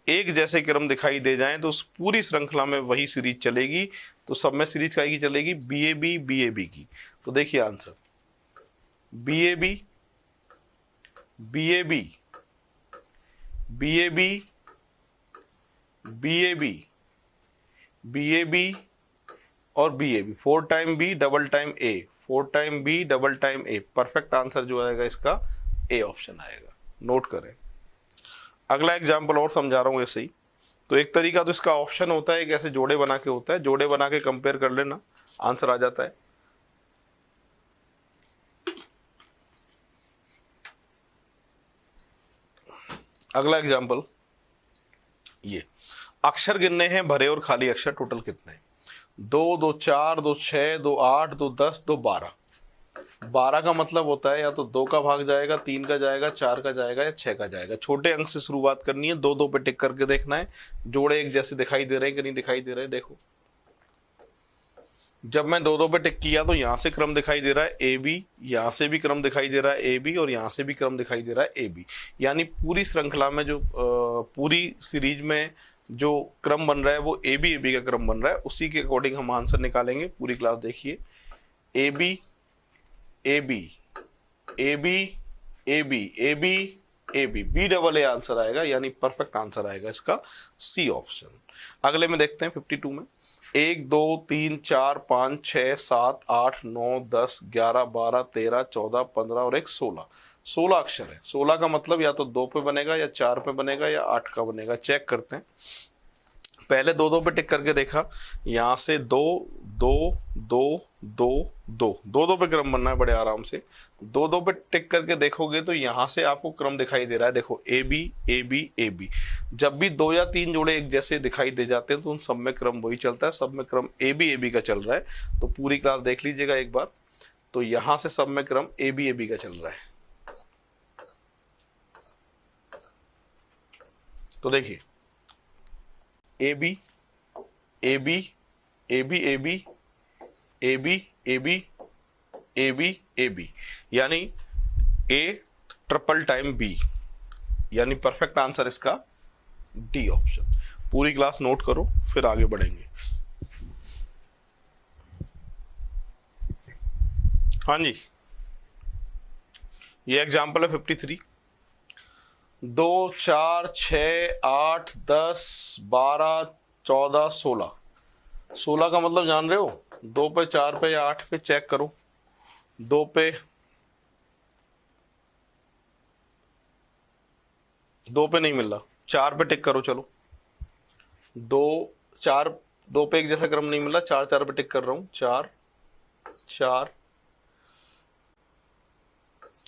एक जैसे क्रम दिखाई दे जाएं तो उस पूरी श्रृंखला में वही सीरीज चलेगी। तो सब में सीरीज काय की चलेगी, बी ए बी की। तो देखिए answer B A B B A B B A B B A B B A B और B A B, 4 time B double time A, 4 time B double time A. Perfect answer जो आएगा इसका A option आएगा, note करें। अगला example और समझा रहा हूं ऐसे ही। तो एक तरीका तो इसका ऑप्शन होता है, एक ऐसे जोड़े बना के होता है, जोड़े बना के कंपेयर कर लेना, आंसर आ जाता है। अगला एग्जाम्पल ये, अक्षर गिनने हैं भरे और खाली अक्षर, टोटल कितने हैं? 2 2 4 2 6 2 8 2 10 2 12। 12 का मतलब होता है या तो 2 का भाग जाएगा, 3 का जाएगा, 4 का जाएगा या 6 का जाएगा। छोटे अंक से शुरुआत करनी है, 2 2 पे टिक करके देखना है जोड़े एक जैसे दिखाई दे रहे हैं कि नहीं दिखाई दे रहे हैं। देखो जब मैं 2 2 पे टिक किया तो यहां से क्रम दिखाई दे रहा है ए बी, यहां से भी क्रम दिखाई दे रहा है ए बी, और यहां से भी क्रम दिखाई दे रहा है ए बी। यानी पूरी श्रृंखला में जो पूरी सीरीज में जो क्रम बन रहा है वो ए बी का क्रम बन रहा है, उसी के अकॉर्डिंग हम आंसर निकालेंगे। पूरी क्लास देखिए, A B A B A B A B A B A B, B double A answer आएगा, यानी परफेक्ट आंसर आएगा इसका सी ऑप्शन। अगले में देखते हैं 52 में, 1 2 3 4 5 6 7 8 9 10 11 12 13 14 15 और 1 16। 16 अक्षर है। 16 का मतलब या तो 2 पे बनेगा या 4 पे बनेगा या 8 का बनेगा। चेक करते हैं। पहले 2 2 पे टिक करके देखा, यहां से 2 2 2 2 2 2 2 पे क्रम बनना है बड़े आराम से। 2 2 पे टिक करके देखोगे तो यहां से आपको क्रम दिखाई दे रहा है। देखो A B A B A B, जब भी 2 या 3 जोड़े एक जैसे दिखाई दे जाते हैं तो उन सब में क्रम वही चलता है, सब में क्रम ए बी का चल रहा है। तो पूरी क्लास देख लीजिएगा एक बार। तो यहां से सब में क्रम ए बी का चल रहा है। तो देखिए A B A B A B A B A B A B A B A B, यानी ए ट्रिपल टाइम बी, यानी परफेक्ट आंसर इसका डी ऑप्शन। पूरी क्लास नोट करो फिर आगे बढ़ेंगे। हाँ जी, ये एग्जाम्पल है 53। 2 4 6 8 10 12 14 16। 16 का मतलब जान रहे हो? 2 पे 4 पे या 8 पे चेक करो। 2 पे नहीं मिल रहा, 4 पे टिक करो। चलो 2 पे एक जैसा क्रम नहीं मिल रहा, 4 4 पे टिक कर रहा हूं। 4 4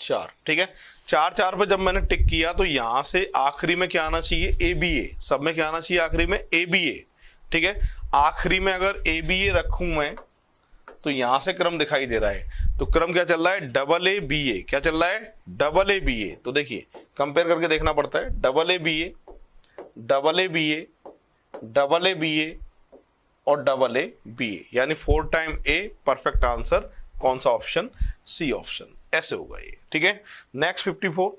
4, ठीक है। 4 4 पे जब मैंने टिक किया तो यहां से आखिरी में क्या आना चाहिए? ए बी ए। सब में क्या आना चाहिए आखिरी में? ए बी ए, ठीक है। आखिरी में अगर ए बी ए रखूं मैं तो यहां से क्रम दिखाई दे रहा है। तो क्रम क्या चल रहा है? Double A B A. क्या चल रहा है? Double A B A. तो देखिए कंपेयर करके देखना पड़ता है। Double A B A, double A B A, double A B A और डबल ए बी ए, यानी 4 टाइम ए। परफेक्ट आंसर कौन सा ऑप्शन? C option. ऐसे होगा ये, ठीक है। नेक्स्ट 54।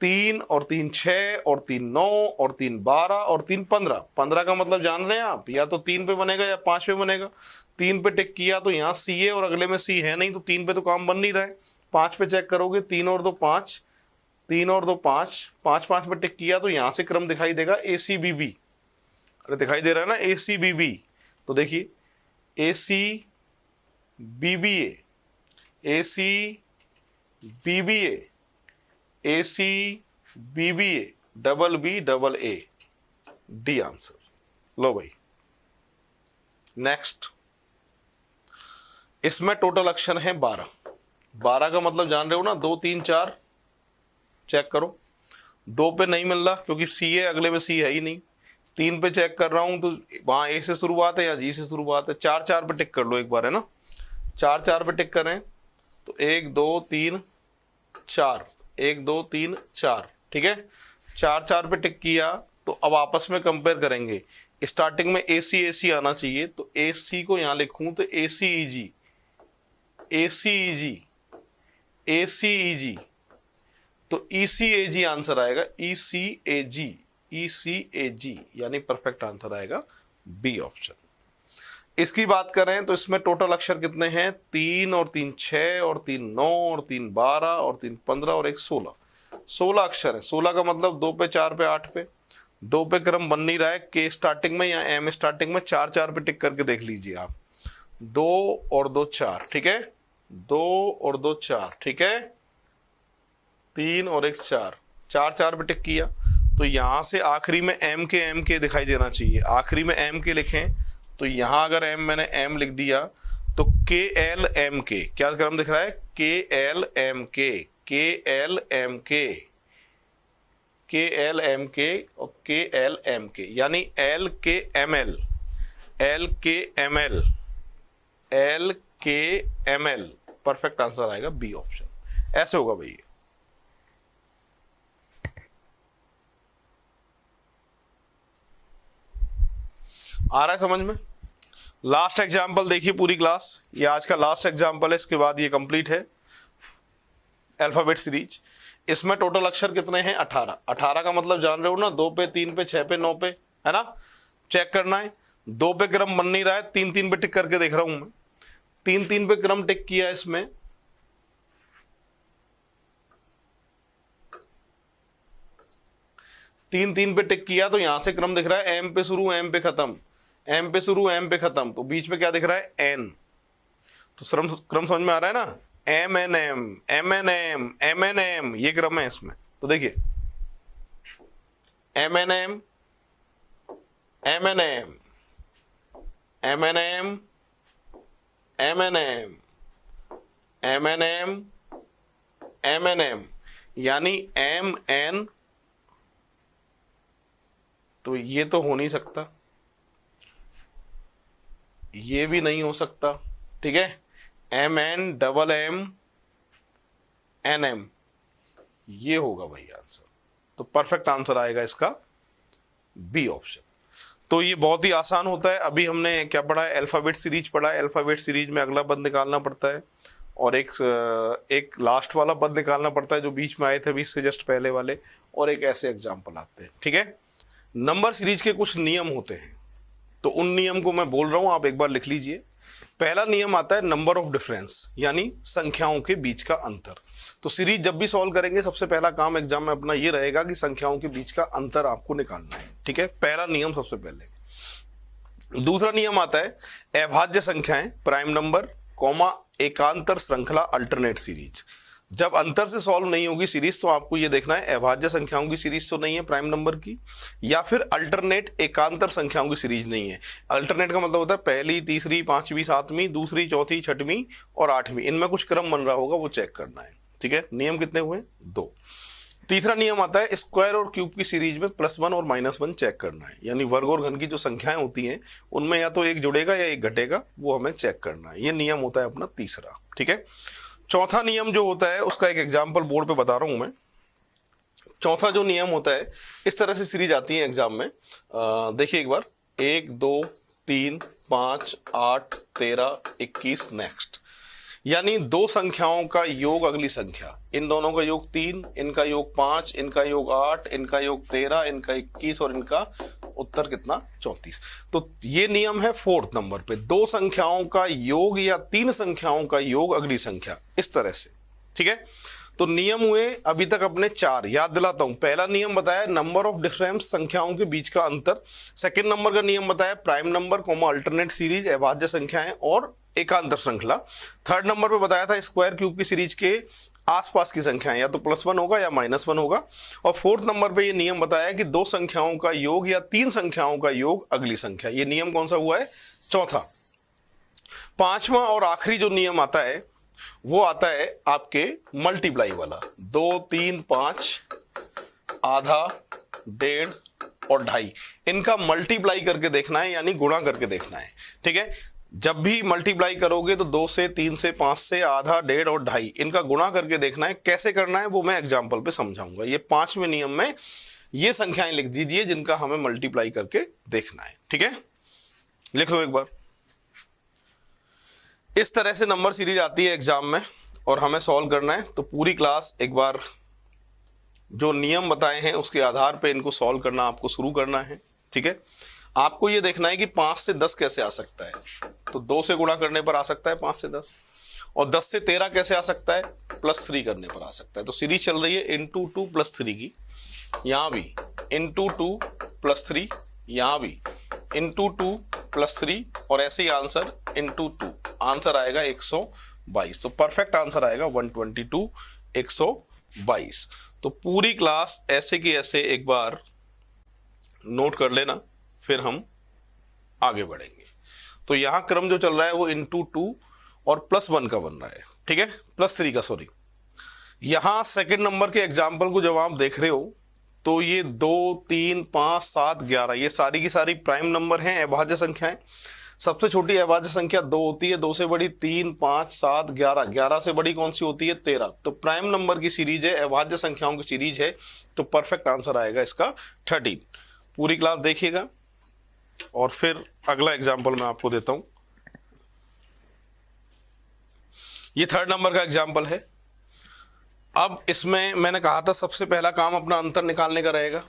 3 और 3 6 और 3 9 और 3 12 और 3 15। 15 का मतलब जान रहे हैं आप? या तो 3 पे बनेगा या 5 पे बनेगा। 3 पे टिक किया तो यहाँ सी है और अगले में सी है नहीं, तो 3 पे तो काम बन नहीं रहा है। 5 पे चेक करोगे, 3 और 2 5, 3 और 2 5, 5 5 पे टिक किया तो यहाँ से क्रम दिखाई देगा ए सी बी बी। अरे दिखाई दे रहा है ना, ए सी बी बी। तो देखिए A C B B A, A C B B A C B B A, double B double A, D answer. लो भाई नेक्स्ट। इसमें टोटल अक्षर है 12। 12 का मतलब जान रहे हो ना? 2 3 4 चेक करो। 2 पे नहीं मिल रहा क्योंकि सी है, अगले में सी है ही नहीं। 3 पे चेक कर रहा हूं तो वहां ए से शुरुआत है या जी से शुरुआत है। 4 4 पे टिक कर लो एक बार, है ना। 4 4 पे टिक करें तो 1 2 3 4, 1 2 3 4, ठीक है। 4 4 पे टिक किया तो अब आपस में कंपेयर करेंगे। स्टार्टिंग में ए सी आना चाहिए, तो ए सी को यहां लिखूं तो ए सी ई जी, ए सी ई जी, ए सी ई जी, तो ई सी ए जी आंसर आएगा। ई सी ए जी, ई सी ए जी, यानी परफेक्ट आंसर आएगा बी ऑप्शन। इसकी बात करें तो इसमें टोटल अक्षर कितने हैं, 3 और 3 6 और 3 9 और 3 12 और 3 15 और 1 16। 16 अक्षर है। 16 का मतलब 2 पे 4 पे 8 पे, 2 पे क्रम बन नहीं रहा है, के स्टार्टिंग में या एम स्टार्टिंग में, 4 4 पे टिक करके देख लीजिए आप। 2 और 2 4, ठीक है, 2 और 2 4, ठीक है, 3 और 1 4, 4 4 पे टिक किया तो यहां से आखिरी में एम के दिखाई देना चाहिए। आखिरी में एम के लिखें तो यहां अगर एम मैंने एम लिख दिया तो के एल एम के, क्या क्रम दिख रहा है, के एल एम के, के एल एम के, के एल एम के और के एल एम के, यानी एल के एम एल, एल के एम एल, एल के एम एल। परफेक्ट आंसर आएगा बी ऑप्शन। ऐसे होगा भैया। आ रहा है समझ में? लास्ट एग्जाम्पल देखिए पूरी क्लास, ये आज का लास्ट एग्जाम्पल है, इसके बाद ये कंप्लीट है अल्फाबेट सीरीज। इसमें टोटल अक्षर कितने हैं, 18। 18 का मतलब जान रहे हो ना, 2 पे 3 पे 6 पे 9 पे, है ना, चेक करना है। 2 पे क्रम बन नहीं रहा है, 3 3 पे टिक करके देख रहा हूं मैं। 3 3 पे क्रम टिक किया इसमें, 3 3 पे टिक किया तो यहां से क्रम दिख रहा है एम पे शुरू एम पे खत्म, एम पे शुरू एम पे खत्म, तो बीच में क्या दिख रहा है, एन। तो क्रम समझ में आ रहा है ना, M N M, M N M, M N M, ये क्रम है इसमें। तो देखिए M N M, M N M, M N M, M N M, M N M, M N M, यानी एम एन। तो ये तो हो नहीं सकता, ये भी नहीं हो सकता, ठीक है, M N double M N M, ये होगा भाई आंसर। तो परफेक्ट आंसर आएगा इसका बी ऑप्शन। तो ये बहुत ही आसान होता है। अभी हमने क्या पढ़ा है, अल्फाबेट सीरीज पढ़ा है। अल्फाबेट सीरीज में अगला पद निकालना पड़ता है और एक लास्ट वाला पद निकालना पड़ता है जो बीच में आए थे, बीच से जस्ट पहले वाले, और एक ऐसे एग्जाम्पल आते हैं, ठीक है। नंबर सीरीज के कुछ नियम होते हैं, तो उन नियम को मैं बोल रहा हूं, आप एक बार लिख लीजिए। पहला नियम आता है नंबर ऑफ डिफरेंस, यानी संख्याओं के बीच का अंतर। तो सीरीज जब भी सॉल्व करेंगे सबसे पहला काम एग्जाम में अपना ये रहेगा कि संख्याओं के बीच का अंतर आपको निकालना है, ठीक है, पहला नियम सबसे पहले। दूसरा नियम आता है अभाज्य संख्याएं, प्राइम नंबर, कॉमा एकांतर श्रृंखला अल्टरनेट सीरीज। जब अंतर से सॉल्व नहीं होगी सीरीज तो आपको ये देखना है अभाज्य संख्याओं की सीरीज तो नहीं है प्राइम नंबर की, या फिर अल्टरनेट एकांतर संख्याओं की सीरीज नहीं है। अल्टरनेट का मतलब होता है पहली, तीसरी, पांचवी, सातवीं, दूसरी, चौथी, छठवीं और आठवीं, इनमें कुछ क्रम बन रहा होगा, वो चेक करना है, ठीक है। नियम कितने हुए, 2। तीसरा नियम आता है स्क्वायर और क्यूब की सीरीज में +1 और -1 चेक करना है, यानी वर्ग और घन की जो संख्याएं होती हैं उनमें या तो एक जुड़ेगा या एक घटेगा, वो हमें चेक करना है। ये नियम होता है अपना तीसरा, ठीक है। चौथा नियम जो होता है उसका एक एग्जाम्पल बोर्ड पे बता रहा हूं मैं। चौथा जो नियम होता है, इस तरह से सीरीज आती है एग्जाम में, देखिए एक बार, 1 2 3 5 8 13 21 नेक्स्ट, यानी 2 संख्याओं का योग अगली संख्या, इन दोनों का योग 3, इनका योग 5, इनका योग 8, इनका योग 13, इनका 21 और इनका उत्तर कितना, 34। तो ये नियम है 4th नंबर पे, 2 संख्याओं का योग या 3 संख्याओं का योग अगली संख्या, इस तरह से, ठीक है। तो नियम हुए अभी तक अपने 4, याद दिलाता हूं। पहला नियम बताया नंबर ऑफ डिफरेंस, संख्याओं के बीच का अंतर। सेकंड नंबर का नियम बताया prime number, comma alternate series, अभाज्य संख्याएं और एकांतर श्रृंखला। थर्ड नंबर पे बताया था स्क्वायर क्यूब की सीरीज के आसपास की संख्याएं, या तो +1 होगा या -1 होगा। और 4th नंबर पे ये नियम बताया कि 2 संख्याओं का योग या 3 संख्याओं का योग अगली संख्या। ये नियम कौन सा हुआ है, चौथा। पांचवा और आखिरी जो नियम आता है वो आता है आपके मल्टीप्लाई वाला, 2 3 5, आधा, 1.5 और 2.5, इनका मल्टीप्लाई करके देखना है, यानी गुणा करके देखना है, ठीक है। जब भी मल्टीप्लाई करोगे तो 2 से, 3 से, 5 से, आधा, 1.5 और 2.5, इनका गुणा करके देखना है। कैसे करना है वो मैं एग्जाम्पल पे समझाऊंगा। ये 5वें नियम में ये संख्याएं लिख दीजिए जिनका हमें मल्टीप्लाई करके देखना है, ठीक है, लिख लो एक बार। इस तरह से नंबर सीरीज आती है एग्जाम में और हमें सॉल्व करना है। तो पूरी क्लास एक बार जो नियम बताए हैं उसके आधार पे इनको सॉल्व करना आपको शुरू करना है, ठीक है। आपको ये देखना है कि 5 से 10 कैसे आ सकता है, तो 2 से गुणा करने पर आ सकता है 5 से 10, और 10 से 13 कैसे आ सकता है, +3 करने पर आ सकता है। तो सीरीज चल रही है इंटू 2 + 3 की, यहां भी इंटू 2 + 3, यहां भी इंटू 2 + 3, और ऐसे ही आंसर इंटू 2, आंसर आएगा 122। तो परफेक्ट आंसर आएगा 122 122। तो पूरी क्लास ऐसे की ऐसे एक बार नोट कर लेना, फिर हम आगे बढ़ेंगे। तो यहां क्रम जो चल रहा है वो इंटू 2 और +1 का बन रहा है, ठीक है, +3 का, सॉरी। यहां सेकंड नंबर के एग्जाम्पल को जब आप देख रहे हो तो ये 2 3 5 7 11 ये सारी की सारी प्राइम नंबर हैं, अभाज्य संख्याएं। सबसे छोटी अभाज्य संख्या 2 होती है, 2 से बड़ी 3 5 7 11, 11 से बड़ी कौन सी होती है, 13। तो प्राइम नंबर की सीरीज है, अभाज्य संख्याओं की सीरीज है, तो परफेक्ट आंसर आएगा इसका 13। पूरी क्लास देखिएगा और फिर अगला एग्जाम्पल मैं आपको देता हूं। ये थर्ड नंबर का एग्जाम्पल है। अब इसमें मैंने कहा था सबसे पहला काम अपना अंतर निकालने का रहेगा।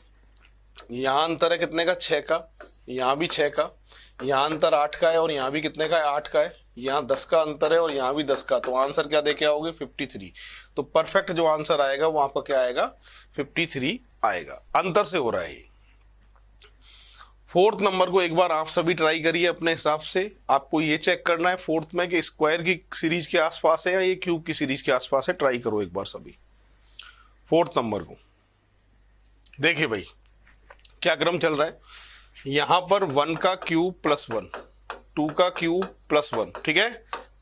यहां अंतर है कितने का, 6 का, यहां भी 6 का, यहां अंतर 8 का है और यहां भी कितने का है, 8 का है, यहां 10 का अंतर है और यहां भी 10 का। तो आंसर क्या देके आओगे, 53। तो परफेक्ट जो आंसर आएगा वो आपका क्या आएगा, 53 आएगा। अंतर से हो रहा है। फोर्थ नंबर को एक बार आप सभी ट्राई करिए अपने हिसाब से। आपको ये चेक करना है फोर्थ में कि स्क्वायर की सीरीज के आसपास है या ये क्यूब की सीरीज के आसपास है। ट्राई करो एक बार सभी फोर्थ नंबर को। देखिए भाई क्या क्रम चल रहा है, यहां पर 1 का क्यूब +1, 2 का क्यूब +1, ठीक है,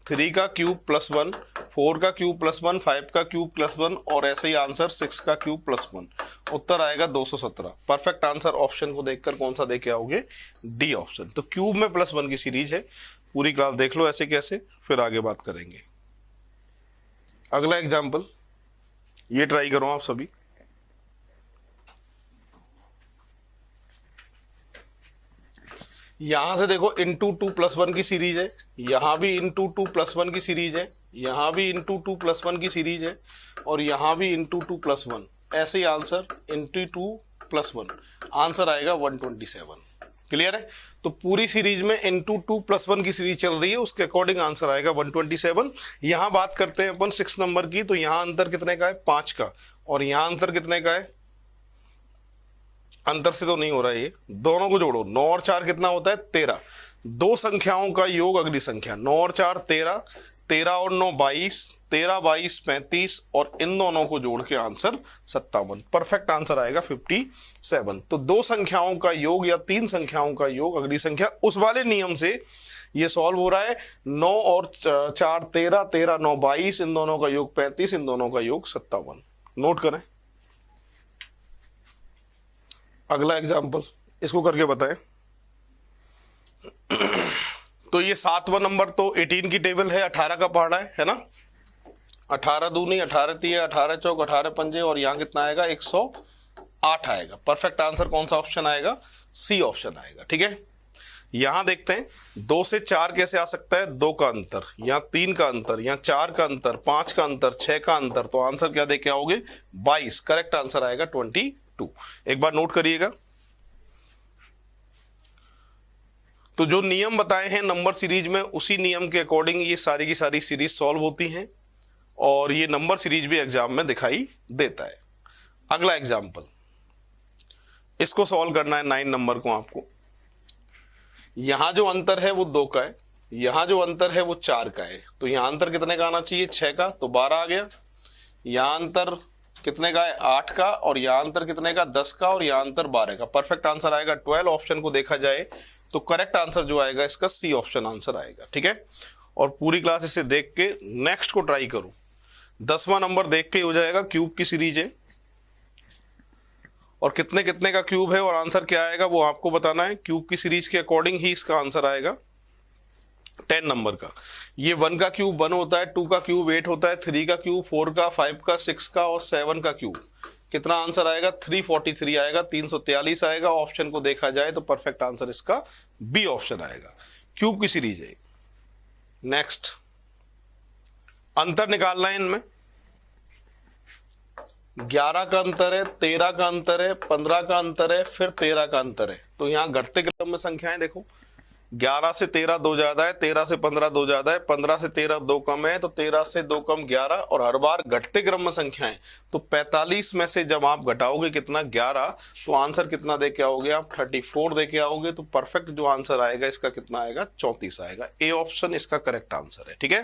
3 का क्यूब +1, 4 का क्यूब +1, 5 का क्यूब +1, और ऐसे ही आंसर 6 का क्यूब +1। उत्तर आएगा 217। परफेक्ट आंसर ऑप्शन को देखकर कौन सा देके आओगे, डी ऑप्शन। तो क्यूब में +1 की सीरीज है। पूरी क्लास देख लो ऐसे कैसे, फिर आगे बात करेंगे। अगला एग्जाम्पल ये ट्राई करो आप सभी। यहां से देखो इंटू 2 + 1 की सीरीज है, यहां भी इंटू 2 + 1 की सीरीज है, यहां भी इंटू 2 + 1 की सीरीज है, और यहां भी इंटू 2 + 1। ऐसे ही आंसर इंटू 2 + 1, आंसर आएगा 127। क्लियर है। तो पूरी सीरीज में इंटू 2 + 1 की सीरीज चल रही है, उसके अकॉर्डिंग आंसर आएगा 127। यहां बात करते हैं अपन 6 नंबर की। तो यहां अंतर कितने का है, 5 का, और यहां अंतर कितने का है, अंतर से तो नहीं हो रहा है, ये दोनों को जोड़ो, 9 और 4 कितना होता है, 13। दो संख्याओं का योग अगली संख्या, 9 और 4 13, 13 और 9 22, 13 22 35, और इन दोनों को जोड़ के आंसर 57। परफेक्ट आंसर आएगा 57। तो दो संख्याओं का योग या 3 संख्याओं का योग अगली संख्या, उस वाले नियम से ये सॉल्व हो रहा है। 9 और 4 13, 13 9 22, इन दोनों का योग 35, इन दोनों का योग 57। नोट करें। अगला एग्जाम्पल इसको करके बताएं। तो ये 7वां नंबर तो 18 की टेबल है, 18 का पहाड़ा है ना। 18 दूनी 18 तीय 18 चौक 18 पंजे, और यहाँ कितना आएगा, 108 आएगा। परफेक्ट आंसर कौन सा ऑप्शन आएगा, सी ऑप्शन आएगा। ठीक है, यहां देखते हैं 2 से 4 कैसे आ सकता है, 2 का अंतर, यहाँ 3 का अंतर, यहाँ 4 का अंतर, 5 का अंतर, 6 का अंतर। तो आंसर क्या देके आओगे, 22। करेक्ट आंसर आएगा 22। एक बार नोट करिएगा। तो जो नियम बताए हैं नंबर सीरीज में, उसी नियम के अकॉर्डिंग ये सारी की सारी सीरीज सॉल्व होती हैं, और ये नंबर सीरीज भी एग्जाम में दिखाई देता है। अगला एग्जाम्पल, इसको सॉल्व करना है 9 नंबर को आपको। यहां जो अंतर है वो 2 का है, यहां जो अंतर है वो 4 का है। तो यहां अंतर कितने का आना चाहिए, 6 का, तो 12 आ गया। यहां अंतर कितने का है, 8 का, और यहां अंतर कितने का, 10 का, और यहां अंतर 12 का। परफेक्ट आंसर आएगा 12। ऑप्शन को देखा जाए तो करेक्ट आंसर जो आएगा इसका सी ऑप्शन आंसर आएगा। ठीक है, और पूरी क्लास इसे देख के नेक्स्ट को ट्राई करो। 10वां नंबर देख के हो जाएगा, क्यूब की सीरीज है, और कितने कितने का क्यूब है और आंसर क्या आएगा वो आपको बताना है। क्यूब की सीरीज के अकॉर्डिंग ही इसका आंसर आएगा 10 नंबर का। ये 1 का क्यूब 1 होता है, 2 का क्यूब 8 होता है, 3 का क्यूब 4 का, 5 का 6 का, और 7 का क्यूब। कितना आंसर आएगा, 343 आएगा, 343 आएगा। ऑप्शन को देखा जाए तो परफेक्ट आंसर इसका बी ऑप्शन आएगा, क्यूब की सीरीज है। नेक्स्ट, अंतर निकालना है इनमें। 11 का अंतर है, 13 का अंतर है, 15 का अंतर है, फिर 13 का अंतर है। तो यहाँ घटते क्रम में संख्याएं देखो, 11 से 13 2 ज्यादा है, 13 से 15 2 ज्यादा है, 15 से 13 2 कम है, तो 13 से 2 कम 11, और हर बार घटते क्रम में संख्याएं। तो 45 में से जब आप घटाओगे कितना 11, तो आंसर कितना दे के आओगे आप 34 दे के आओगे। तो परफेक्ट जो आंसर आएगा इसका कितना आएगा 34 आएगा। ए ऑप्शन इसका करेक्ट आंसर है। ठीक है,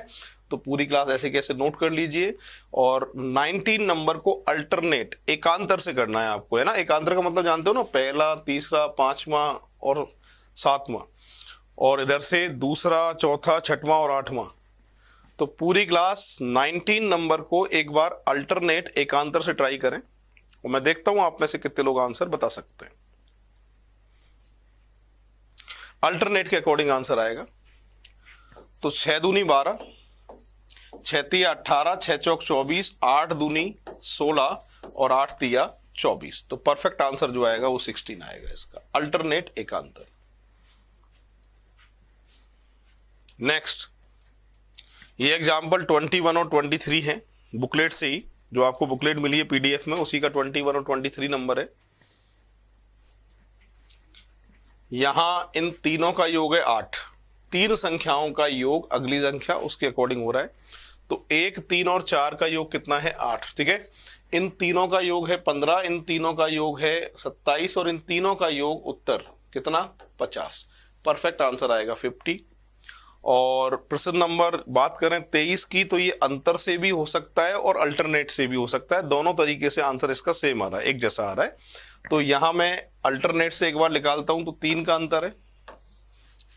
तो पूरी क्लास ऐसे कैसे नोट कर लीजिए। और 19 नंबर को अल्टरनेट एकांतर से करना है आपको, है ना। एकांतर का मतलब जानते हो ना, पहला, तीसरा, पांचवा और सातवां, और इधर से दूसरा, चौथा, छठवां और आठवां। तो पूरी क्लास 19 नंबर को एक बार अल्टरनेट एकांतर से ट्राई करें, और मैं देखता हूं आप में से कितने लोग आंसर बता सकते हैं। अल्टरनेट के अकॉर्डिंग आंसर आएगा तो 6 दूनी 12, 6 तिया 18, 6 चौक 24, 8 दूनी 16 और 8 तिया 24। तो परफेक्ट आंसर जो आएगा वो 16 आएगा इसका, अल्टरनेट एकांतर। नेक्स्ट, ये एग्जाम्पल 21 और 23 है, बुकलेट से ही, जो आपको बुकलेट मिली है पीडीएफ में उसी का 21 और 23 नंबर है। यहां इन तीनों का योग है 8, तीन संख्याओं का योग अगली संख्या उसके अकॉर्डिंग हो रहा है। तो 1, 3 और 4 का योग कितना है 8। ठीक है, इन तीनों का योग है 15, इन तीनों का योग है 27 और इन तीनों का योग उत्तर कितना 50। परफेक्ट आंसर आएगा 50। और प्रश्न नंबर बात करें 23 की, तो ये अंतर से भी हो सकता है और अल्टरनेट से भी हो सकता है, दोनों तरीके से आंसर इसका सेम आ रहा है, एक जैसा आ रहा है। तो यहां मैं अल्टरनेट से एक बार निकालता हूं, तो 3 का अंतर है,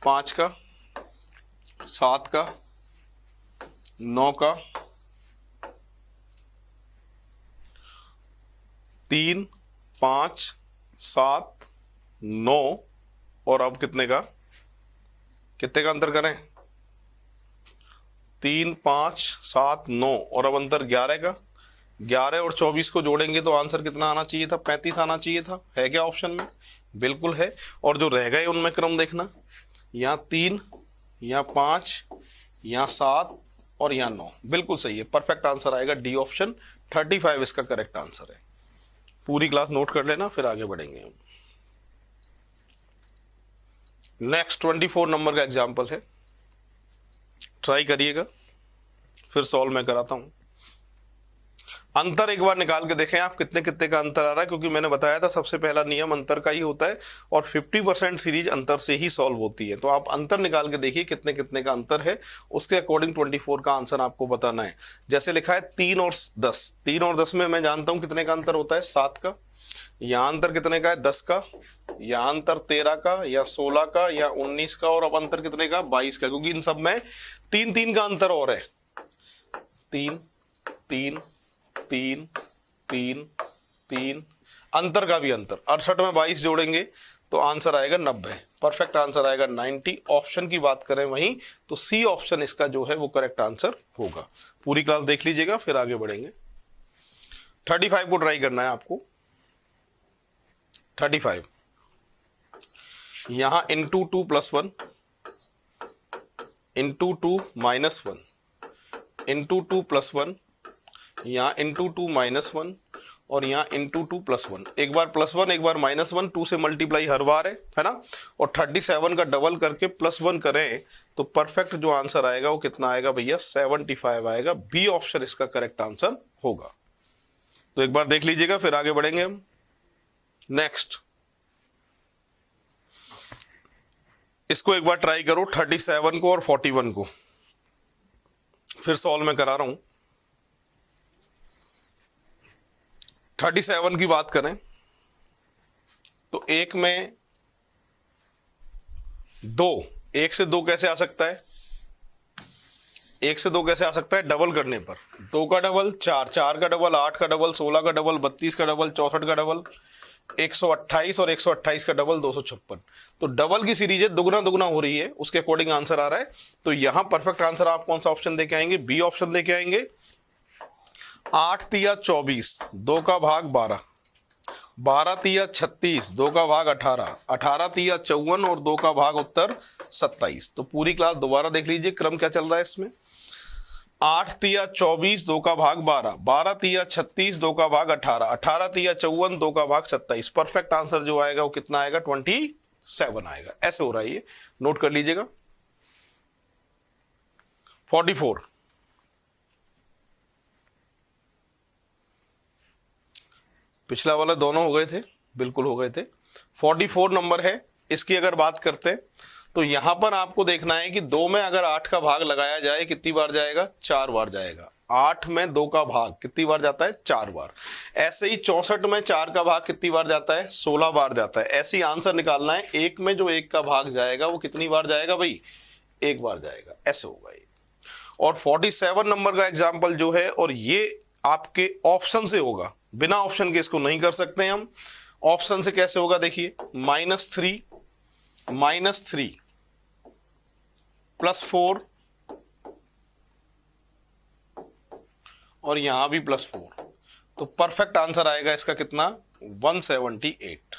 5 का, 7 का, 9 का, 3, 5, 7, 9 और अब कितने का अंतर करें 3, 5, 7, 9 और अब अंतर 11 का। 11 और 24 को जोड़ेंगे तो आंसर कितना आना चाहिए था 35 आना चाहिए था। है क्या ऑप्शन में? बिल्कुल है। और जो रह गए उनमें क्रम देखना, यहाँ 3, यहाँ 5, यहाँ 7 और यहाँ 9। बिल्कुल सही है, परफेक्ट आंसर आएगा डी ऑप्शन, 35 इसका करेक्ट आंसर है। पूरी क्लास नोट कर लेना, फिर आगे बढ़ेंगे हम। नेक्स्ट 24 नंबर का एग्जाम्पल है, ट्राई करिएगा, फिर सॉल्व मैं कराता हूं। अंतर एक बार निकाल के देखें आप कितने कितने का अंतर आ रहा है, क्योंकि मैंने बताया था सबसे पहला नियम अंतर का ही होता है और 50% सीरीज अंतर से ही सॉल्व होती है। तो आप अंतर निकाल के देखिए कितने कितने का अंतर है, उसके अकॉर्डिंग 24 का आंसर आपको बताना है। जैसे लिखा है 3 और 10, 3 और 10 में मैं जानता हूं कितने का अंतर होता है 7 का। यहाँ अंतर कितने का है 10 का, यहाँ अंतर 13 का, या 16 का, या 19 का, और अब अंतर कितने का 22 का, क्योंकि इन सब में 3-3 का अंतर और है। 3, 3, 3, 3, 3, अंतर का भी अंतर 68 में 22 जोड़ेंगे तो आंसर आएगा 90। परफेक्ट आंसर आएगा 90। ऑप्शन की बात करें वहीं तो सी ऑप्शन इसका जो है वो करेक्ट आंसर होगा। पूरी क्लास देख लीजिएगा, फिर आगे बढ़ेंगे। 35 को ट्राई करना है आपको। 35 यहां इंटू 2 + 1, इंटू 2 - 1, इंटू 2 + 1, यहाँ इंटू 2 - 1 और यहाँ इंटू 2 + 1। एक बार +1 एक बार -1, 2 से मल्टीप्लाई हर बार है ना। और 37 का डबल करके +1 करें तो परफेक्ट जो आंसर आएगा वो कितना आएगा भैया 75 आएगा। बी ऑप्शन इसका करेक्ट आंसर होगा। तो एक बार देख लीजिएगा, फिर आगे बढ़ेंगे हम। नेक्स्ट, इसको एक बार ट्राई करो 37 को और 41 को, फिर सॉल्व मैं करा रहा हूं। 37 की बात करें तो एक में 2, 1 से 2 कैसे आ सकता है? 1 से 2 कैसे आ सकता है? डबल करने पर 2 का डबल 4, 4 का डबल 8 का डबल 16 का डबल 32 का डबल 64 का डबल 128 और 128 का डबल 256। तो डबल की सीरीज है, दुगना दुगना हो रही है, उसके अकॉर्डिंग आंसर आ रहा है। तो यहां परफेक्ट आंसर आप कौन सा ऑप्शन देके आएंगे? बी ऑप्शन देके आएंगे। 8 तिया 24, 2 का भाग 12, 12 तिया 36, 2 का भाग 18, 18 तिया 54 और 2 का भाग उत्तर 27। तो पूरी क्लास दोबारा देख लीजिए, क्रम क्या चल रहा है इसमें। 8 तिया 24, 2 का भाग 12, 12 तिया 36, 2 का भाग 18, 18 तिया 54, 2 का भाग 27। परफेक्ट आंसर जो आएगा वो कितना आएगा 25। 7 आएगा। ऐसे हो रहा है ये, नोट कर लीजिएगा। 44, पिछला वाला दोनों हो गए थे, बिल्कुल हो गए थे। 44 नंबर है। इसकी अगर बात करते हैं तो यहां पर आपको देखना है कि 2 में अगर 8 का भाग लगाया जाए कितनी बार जाएगा, 4 बार जाएगा। 8 में 2 का भाग कितनी बार जाता है, 4 बार। ऐसे ही 64 में 4 का भाग कितनी बार जाता है, 16 बार जाता है। ऐसे ही आंसर निकालना है, 1 में जो 1 का भाग जाएगा वो कितनी बार जाएगा भाई, 1 बार जाएगा। ऐसे होगा ये। और 47 नंबर का एग्जाम्पल जो है, और ये आपके ऑप्शन से होगा, बिना ऑप्शन के इसको नहीं कर सकते हम। ऑप्शन से कैसे होगा देखिए, -3 +4 और यहां भी +4, तो परफेक्ट आंसर आएगा इसका कितना, 178।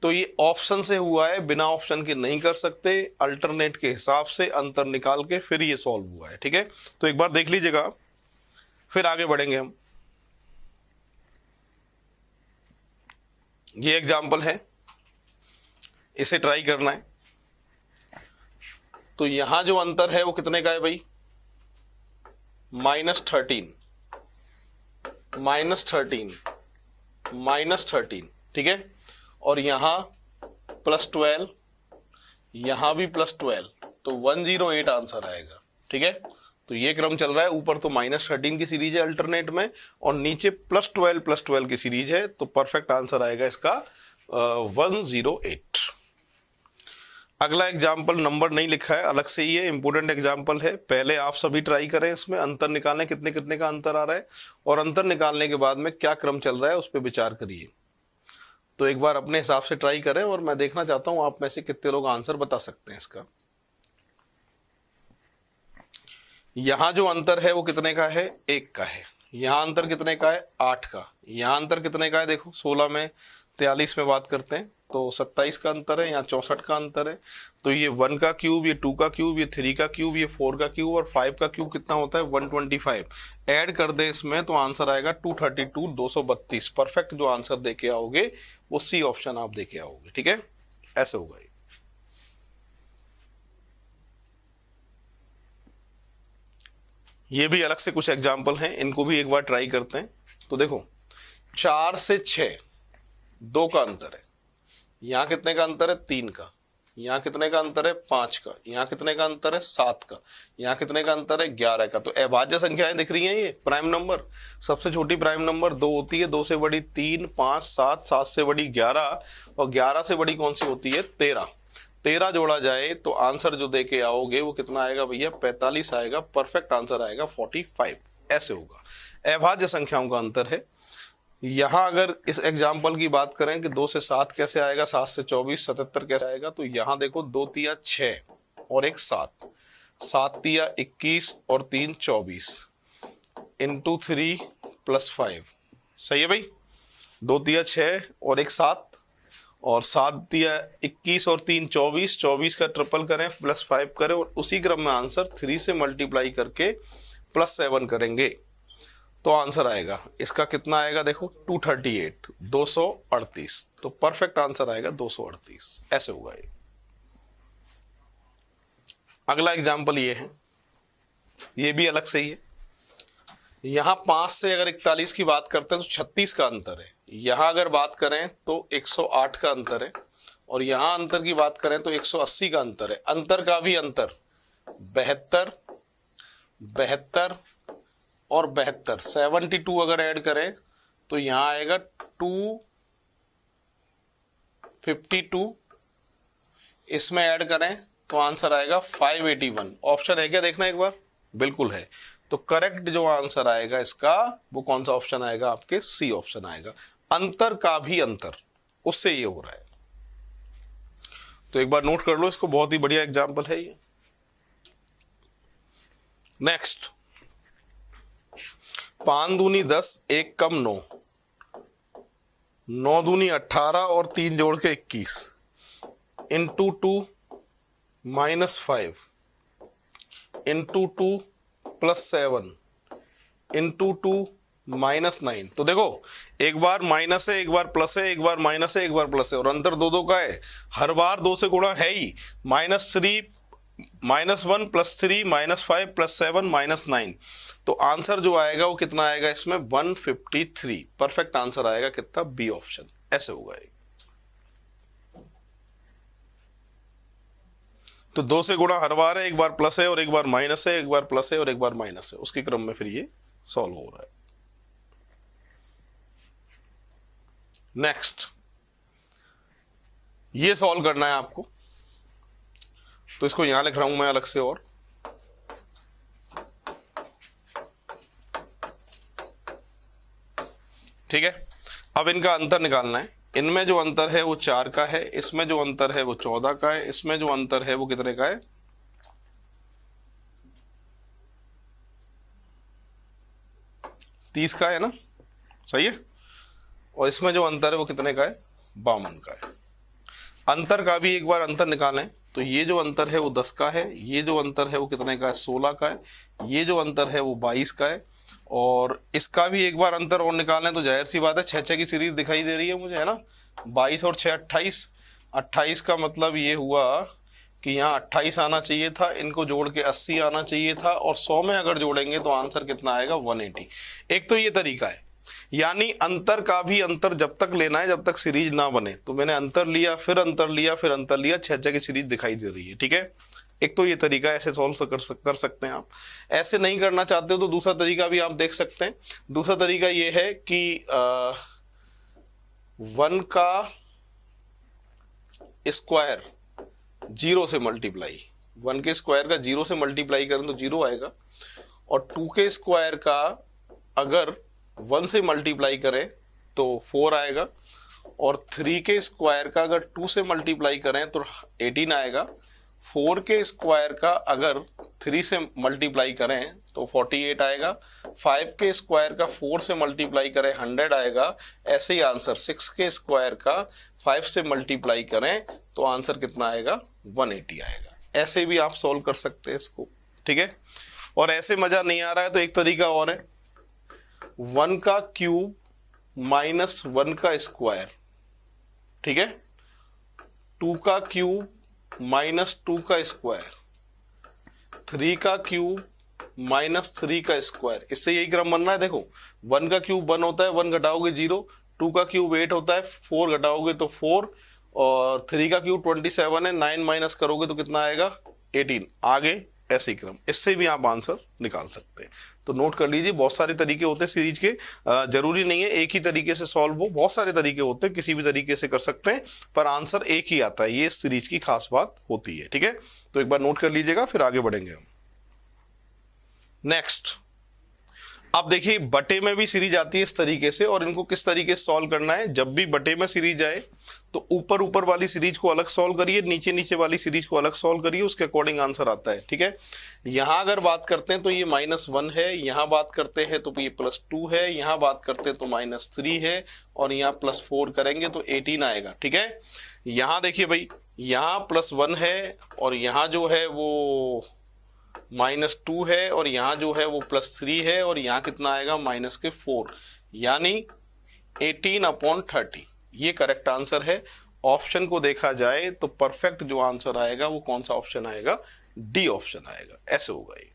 तो ये ऑप्शन से हुआ है, बिना ऑप्शन के नहीं कर सकते। अल्टरनेट के हिसाब से अंतर निकाल के फिर ये सॉल्व हुआ है। ठीक है, तो एक बार देख लीजिएगा, फिर आगे बढ़ेंगे हम। ये एग्जाम्पल है, इसे ट्राई करना है। तो यहां जो अंतर है वो कितने का है भाई, -13, ठीक है। और यहां +12, यहां भी +12, तो 108 आंसर आएगा। ठीक है, तो ये क्रम चल रहा है। ऊपर तो -13 की सीरीज है अल्टरनेट में, और नीचे +12 की सीरीज है। तो परफेक्ट आंसर आएगा इसका 108। अगला एग्जाम्पल नंबर नहीं लिखा है, अलग से ही है, इंपोर्टेंट एग्जाम्पल है। पहले आप सभी ट्राई करें, इसमें अंतर निकालने, कितने कितने का अंतर आ रहा है, और अंतर निकालने के बाद में क्या क्रम चल रहा है उस पर विचार करिए। तो एक बार अपने हिसाब से ट्राई करें, और मैं देखना चाहता हूं आप में से कितने लोग आंसर बता सकते हैं इसका। यहां जो अंतर है वो कितने का है, 1 का है। यहां अंतर कितने का है, 8 का। यहां अंतर कितने का है, देखो 16 में 43 में बात करते हैं तो 27 का अंतर है, यहाँ 64 का अंतर है। तो ये 1 का क्यूब, ये 2 का क्यूब, ये 3 का क्यूब, ये 4 का क्यूब, और 5 का क्यूब कितना होता है, 125। ऐड कर दें इसमें तो आंसर आएगा 232, 232। परफेक्ट जो आंसर दे के आओगे वो सी ऑप्शन आप दे के आओगे। ठीक है, ऐसे होगा ये भी अलग से कुछ एग्जाम्पल हैं, इनको भी एक बार ट्राई करते हैं। तो देखो, 4 से 6 2 का अंतर है। यहां कितने का अंतर है, 3 का। यहां कितने का अंतर है, 5 का। यहां कितने का अंतर है, 7 का। यहां कितने का अंतर है, 11 का। तो अभाज्य संख्याएं दिख रही हैं, ये प्राइम नंबर। सबसे छोटी प्राइम नंबर 2 होती है, 2 से बड़ी 3, 5, 7, 7 से बड़ी 11, और 11 से बड़ी कौन सी होती है, 13। 13 जोड़ा जाए तो आंसर जो दे के आओगे वो कितना आएगा भैया, 45 आएगा। परफेक्ट आंसर आएगा 45। ऐसे होगा, अभाज्य संख्याओं का अंतर है। यहां अगर इस एग्जाम्पल की बात करें कि 2 से 7 कैसे आएगा, 7 से 24, 77 कैसे आएगा, तो यहां देखो 2 तिया 6 और 1 7, 7 तिया 21 और 3 24 इंटू 3 + 5। सही है भाई, 2 तिया 6 और 1 7, और 7 तिया 21 और 3 24, 24 का ट्रिपल करें +5 करें, और उसी क्रम में आंसर 3 से मल्टीप्लाई करके +7 करेंगे तो आंसर आएगा इसका कितना आएगा, देखो 238, 238। तो परफेक्ट आंसर आएगा 238। ऐसे होगा ये। अगला एग्जाम्पल ये है, ये भी अलग से ही है। यहां 5 से अगर 41 की बात करते हैं तो 36 का अंतर है। यहां अगर बात करें तो 108 का अंतर है, और यहां अंतर की बात करें तो 180 का अंतर है। अंतर का भी अंतर 72, 72 और 72, 72 अगर ऐड करें तो यहां आएगा 252। इसमें ऐड करें तो आंसर आएगा 581। ऑप्शन है क्या, देखना एक बार, बिल्कुल है। तो करेक्ट जो आंसर आएगा इसका वो कौन सा ऑप्शन आएगा, आपके सी ऑप्शन आएगा। अंतर का भी अंतर, उससे ये हो रहा है। तो एक बार नोट कर लो इसको, बहुत ही बढ़िया एग्जाम्पल है ये। नेक्स्ट, 5 दूनी 10, 1 कम 9, 9 दूनी 18 और 3 जोड़ के 21 इंटू 2 -5 इंटू 2 +7 इंटू 2 -9। तो देखो एक बार माइनस है, एक बार प्लस है, एक बार माइनस है, एक बार प्लस है, और अंतर दो दो का है, हर बार 2 से गुणा है ही। -3 -1 +3 -5 +7 -9। तो आंसर जो आएगा वो कितना आएगा इसमें 153। परफेक्ट आंसर आएगा कितना, बी ऑप्शन, ऐसे होगा ये। तो 2 से गुणा हर बार है, एक बार प्लस है और एक बार माइनस है, एक बार प्लस है और एक बार माइनस है, उसके क्रम में फिर ये सॉल्व हो रहा है। नेक्स्ट ये सॉल्व करना है आपको, तो इसको यहां लिख रहा हूं मैं अलग से। और ठीक है, अब इनका अंतर निकालना है। इनमें जो अंतर है वो 4 का है, इसमें जो अंतर है वो 14 का है, इसमें जो अंतर है वो कितने का है, 30 का है ना, सही है। और इसमें जो अंतर है वो कितने का है, 52 का है। अंतर का भी एक बार अंतर निकालें, तो ये जो अंतर है वो 10 का है, ये जो अंतर है वो कितने का है, 16 का है, ये जो अंतर है वो 22 का है, और इसका भी एक बार अंतर और निकालें तो जाहिर सी बात है 6 6 की सीरीज दिखाई दे रही है मुझे, है ना। 22 और 6 28, 28 का मतलब ये हुआ कि यहाँ 28 आना चाहिए था, इनको जोड़ के 80 आना चाहिए था, और 100 में अगर जोड़ेंगे तो आंसर कितना आएगा, 180। एक तो ये तरीका है, यानी अंतर का भी अंतर जब तक लेना है जब तक सीरीज ना बने। तो मैंने अंतर लिया, फिर अंतर लिया, फिर अंतर लिया, 6 6 की सीरीज दिखाई दे रही है, ठीक है। एक तो ये तरीका, ऐसे सॉल्व कर सकते हैं आप। ऐसे नहीं करना चाहते हो तो दूसरा तरीका भी आप देख सकते हैं। दूसरा तरीका ये है कि 1 का स्क्वायर 0 से मल्टीप्लाई, 1 के स्क्वायर का 0 से मल्टीप्लाई करें तो 0 आएगा, और 2 के स्क्वायर का अगर 1 से मल्टीप्लाई करें तो 4 आएगा, और 3 के स्क्वायर का अगर 2 से मल्टीप्लाई करें तो 18 आएगा। 4 के स्क्वायर का अगर 3 से मल्टीप्लाई करें तो 48 आएगा। 5 के स्क्वायर का 4 से मल्टीप्लाई करें 100 आएगा। ऐसे ही आंसर 6 के स्क्वायर का 5 से मल्टीप्लाई करें तो आंसर कितना आएगा, 180 आएगा। ऐसे भी आप सॉल्व कर सकते हैं इसको, ठीक है। और ऐसे मजा नहीं आ रहा है तो एक तरीका और है, 1 का क्यूब माइनस 1 का स्क्वायर, ठीक है। 2 का क्यूब माइनस 2 का स्क्वायर, 3 का क्यूब माइनस 3 का स्क्वायर। इससे यही क्रम बन रहा है। देखो 1 का क्यूब 1 होता है, 1 घटाओगे 0, 2 का क्यूब 8 होता है, 4 घटाओगे तो 4, और 3 का क्यूब 27 है, 9 माइनस करोगे तो कितना आएगा, 18। आगे ऐसे ही क्रम, इससे भी आप आंसर निकाल सकते हैं। तो नोट कर लीजिए, बहुत सारे तरीके होते हैं सीरीज के, जरूरी नहीं है एक ही तरीके से सॉल्व हो, बहुत सारे तरीके होते हैं, किसी भी तरीके से कर सकते हैं, पर आंसर एक ही आता है। ये सीरीज की खास बात होती है, ठीक है। तो एक बार नोट कर लीजिएगा, फिर आगे बढ़ेंगे हम। नेक्स्ट, अब देखिए बटे में भी सीरीज आती है इस तरीके से, और इनको किस तरीके से सॉल्व करना है। जब भी बटे में सीरीज आए तो ऊपर ऊपर वाली सीरीज को अलग सॉल्व करिए, नीचे नीचे वाली सीरीज को अलग सॉल्व करिए, उसके अकॉर्डिंग आंसर आता है, ठीक है। यहां अगर बात करते हैं तो ये -1 है, यहां बात करते हैं तो ये +2 है, यहां बात करते हैं तो -3 है, और यहाँ +4 करेंगे तो 18 आएगा, ठीक है। यहां देखिए भाई, यहाँ +1 है, और यहाँ जो है वो -2 है, और यहाँ जो है वो +3 है, और यहाँ कितना आएगा, -4, यानी 18/30। ये करेक्ट आंसर है। ऑप्शन को देखा जाए तो परफेक्ट जो आंसर आएगा वो कौन सा ऑप्शन आएगा, डी ऑप्शन आएगा, ऐसे होगा ये।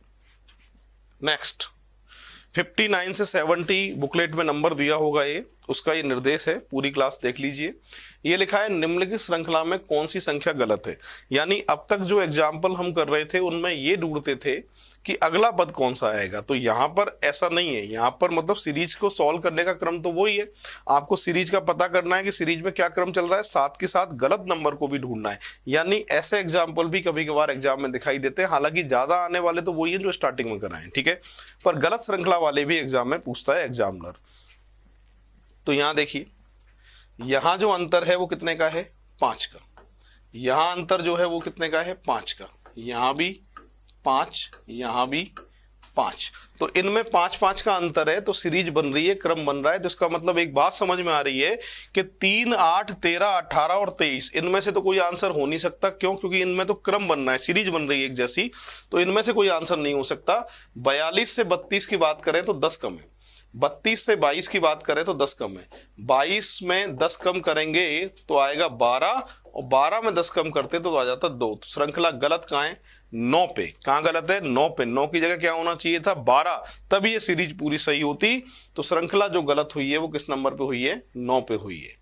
नेक्स्ट, 59 से 70 बुकलेट में नंबर दिया होगा, ये उसका ये निर्देश है, पूरी क्लास देख लीजिए। ये लिखा है निम्नलिखित श्रृंखला में कौन सी संख्या गलत है। यानी अब तक जो एग्जाम्पल हम कर रहे थे उनमें ये ढूंढते थे कि अगला पद कौन सा आएगा, तो यहाँ पर ऐसा नहीं है। यहाँ पर मतलब सीरीज को सॉल्व करने का क्रम तो वही है, आपको सीरीज का पता करना है कि सीरीज में क्या क्रम चल रहा है, साथ के साथ गलत नंबर को भी ढूंढना है। यानी ऐसे एग्जाम्पल भी कभी कभार एग्जाम में दिखाई देते हैं, हालांकि ज्यादा आने वाले तो वही है जो स्टार्टिंग में कराएं, ठीक है, पर गलत श्रृंखला वाले भी एग्जाम में पूछता है एग्जामिनर। तो यहाँ देखिए, यहाँ जो अंतर है वो कितने का है, 5 का। यहाँ अंतर जो है वो कितने का है, 5 का। यहाँ भी 5, यहाँ भी 5। तो इनमें 5 का अंतर है, तो सीरीज बन रही है, क्रम बन रहा है। तो इसका मतलब एक बात समझ में आ रही है कि 3, 8, 13, 18 और 23 इनमें से तो कोई आंसर हो नहीं सकता। क्यों? क्योंकि इनमें तो क्रम बनना है, सीरीज बन रही है एक जैसी, तो इनमें से कोई आंसर नहीं हो सकता। 42 से 32 की बात करें तो 10 कम है, 32 से 22 की बात करें तो 10 कम है, 22 में 10 कम करेंगे तो आएगा 12, और 12 में 10 कम करते तो आ जाता 2। तो श्रृंखला गलत कहाँ है? 9 पे। कहाँ गलत है? 9 पे। 9 की जगह क्या होना चाहिए था? 12, तब ये सीरीज पूरी सही होती। तो श्रृंखला जो गलत हुई है वो किस नंबर पे हुई है? 9 पे हुई है।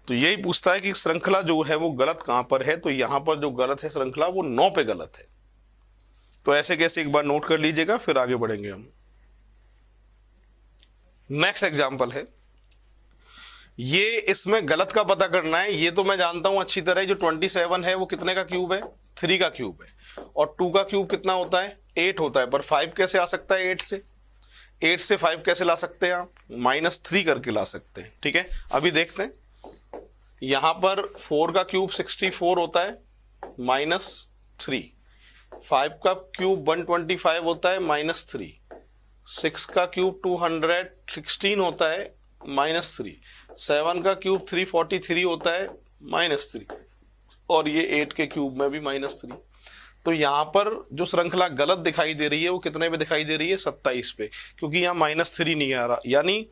तो यही पूछता है कि श्रृंखला जो है वो गलत कहां पर है, तो यहां पर जो गलत है श्रृंखला वो 9 पे गलत है। तो ऐसे कैसे एक बार नोट कर लीजिएगा, फिर आगे बढ़ेंगे हम। नेक्स्ट एग्जांपल है, ये इसमें गलत का पता करना है। ये तो मैं जानता हूं अच्छी तरह, जो 27 है वो कितने का क्यूब है? 3 का क्यूब है। और 2 का क्यूब कितना होता है? 8 होता है। पर 5 कैसे आ सकता है 8 से? 8 से 5 कैसे ला सकते हैं आप? -3 करके ला सकते हैं। ठीक है, अभी देखते हैं। यहां पर 4 का क्यूब 64 होता है, -3। 5 का क्यूब 125 होता है, -3। 6 का क्यूब 216 होता है, -3। 7 का क्यूब 343 होता है, -3। और ये 8 के क्यूब में भी -3। तो यहां पर जो श्रृंखला गलत दिखाई दे रही है वो कितने पे दिखाई दे रही है? 27 पे, क्योंकि यहाँ -3 नहीं आ रहा। यानी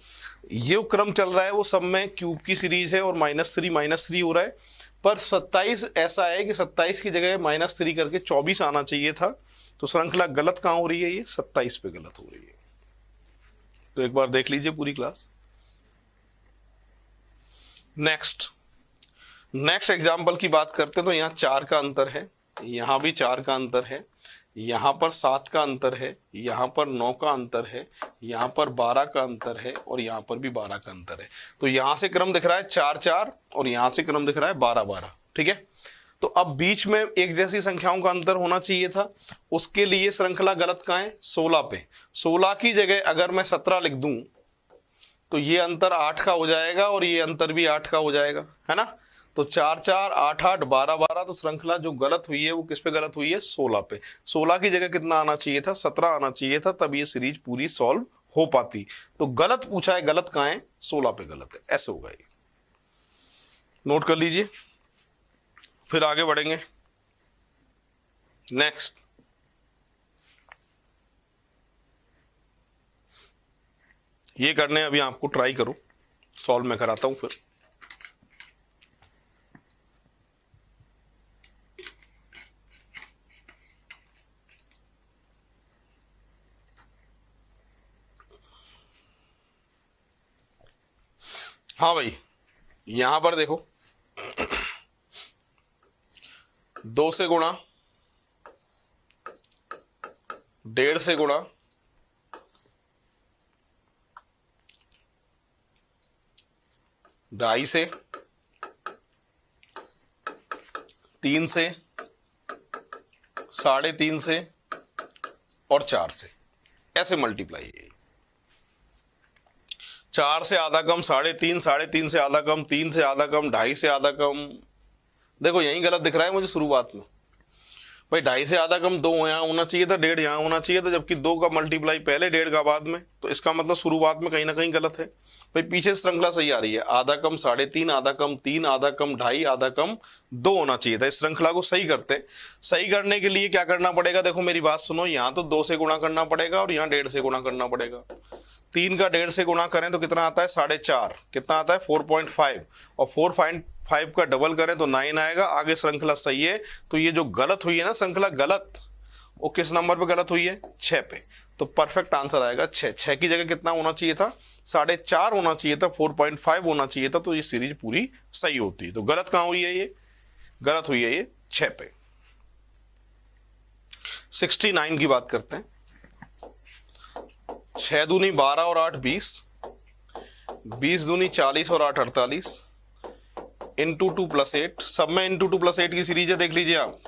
ये क्रम चल रहा है वो सब में क्यूब की सीरीज है और -3 हो रहा है। पर 27 ऐसा है कि 27 की जगह -3 करके 24 आना चाहिए था। तो श्रृंखला गलत कहाँ हो रही है? ये 27 पे गलत हो रही है। तो एक बार देख लीजिए पूरी क्लास। नेक्स्ट एग्जाम्पल की बात करते हैं तो यहाँ 4 का अंतर है, यहाँ भी 4 का अंतर है, यहाँ पर 7 का अंतर है, यहाँ पर 9 का अंतर है, यहाँ पर 12 का अंतर है, और यहाँ पर भी 12 का अंतर है। तो यहाँ से क्रम दिख रहा है 4-4 और यहाँ से क्रम दिख रहा है 12-12। ठीक है, तो अब बीच में एक जैसी संख्याओं का अंतर होना चाहिए था। उसके लिए श्रृंखला गलत कहाँ है? 16 पे। 16 की जगह अगर मैं 17 लिख दूं तो ये अंतर 8 का हो जाएगा और ये अंतर भी 8 का हो जाएगा, है ना। तो 4-4, 8-8, 12-12। तो श्रृंखला जो गलत हुई है वो किस पे गलत हुई है? 16 पे। 16 की जगह कितना आना चाहिए था? 17 आना चाहिए था, तब ये सीरीज पूरी सॉल्व हो पाती। तो गलत पूछा है, गलत कहाँ है? 16 पे गलत है। ऐसे होगा ये, नोट कर लीजिए, फिर आगे बढ़ेंगे। नेक्स्ट, ये करने अभी आपको ट्राई करो, सॉल्व मैं कराता हूं फिर। हाँ भाई, यहां पर देखो 2 से गुणा, 1.5 से गुणा, 2.5 से, 3 से, 3.5 से और 4 से, ऐसे मल्टीप्लाई है। 4 से आधा कम 3.5, 3.5 से आधा कम 3 से आधा कम, 2.5 से आधा कम। देखो यही गलत दिख रहा है मुझे शुरुआत में भाई। 2.5 से आधा कम 2 यहाँ होना चाहिए था, 1.5 यहाँ होना चाहिए था, जबकि 2 का मल्टीप्लाई पहले, 1.5 का बाद में। तो इसका मतलब शुरुआत में कहीं ना कहीं गलत है भाई। पीछे श्रृंखला सही आ रही है, आधा कम 3.5, आधा कम 3, आधा कम 2.5, आधा कम 2 होना चाहिए था। इस श्रृंखला को सही करते, सही करने के लिए क्या करना पड़ेगा? देखो मेरी बात सुनो, यहाँ तो 2 से गुणा करना पड़ेगा और यहाँ 1.5 से गुणा करना पड़ेगा। 3 का 1.5 से गुणा करें तो कितना आता है? 4.5। कितना आता है? 4.5। और 4.5 का डबल करें तो 9 आएगा। आगे श्रृंखला सही है। तो ये जो गलत हुई है ना श्रृंखला गलत, वो किस नंबर पे गलत हुई है? 6 पे। तो परफेक्ट आंसर आएगा 6। 6 की जगह कितना होना चाहिए था? 4.5 होना चाहिए था, 4.5 होना चाहिए था। तो ये सीरीज पूरी सही होती। तो गलत कहाँ हुई है? ये गलत हुई है ये 6 पे। 69 की बात करते हैं। 6 दूनी 12 और 8 20, 20 दूनी 40 और 8 48, इंटू 2 + 8। सब में इंटू 2 + 8 की सीरीज है, देख लीजिए आप।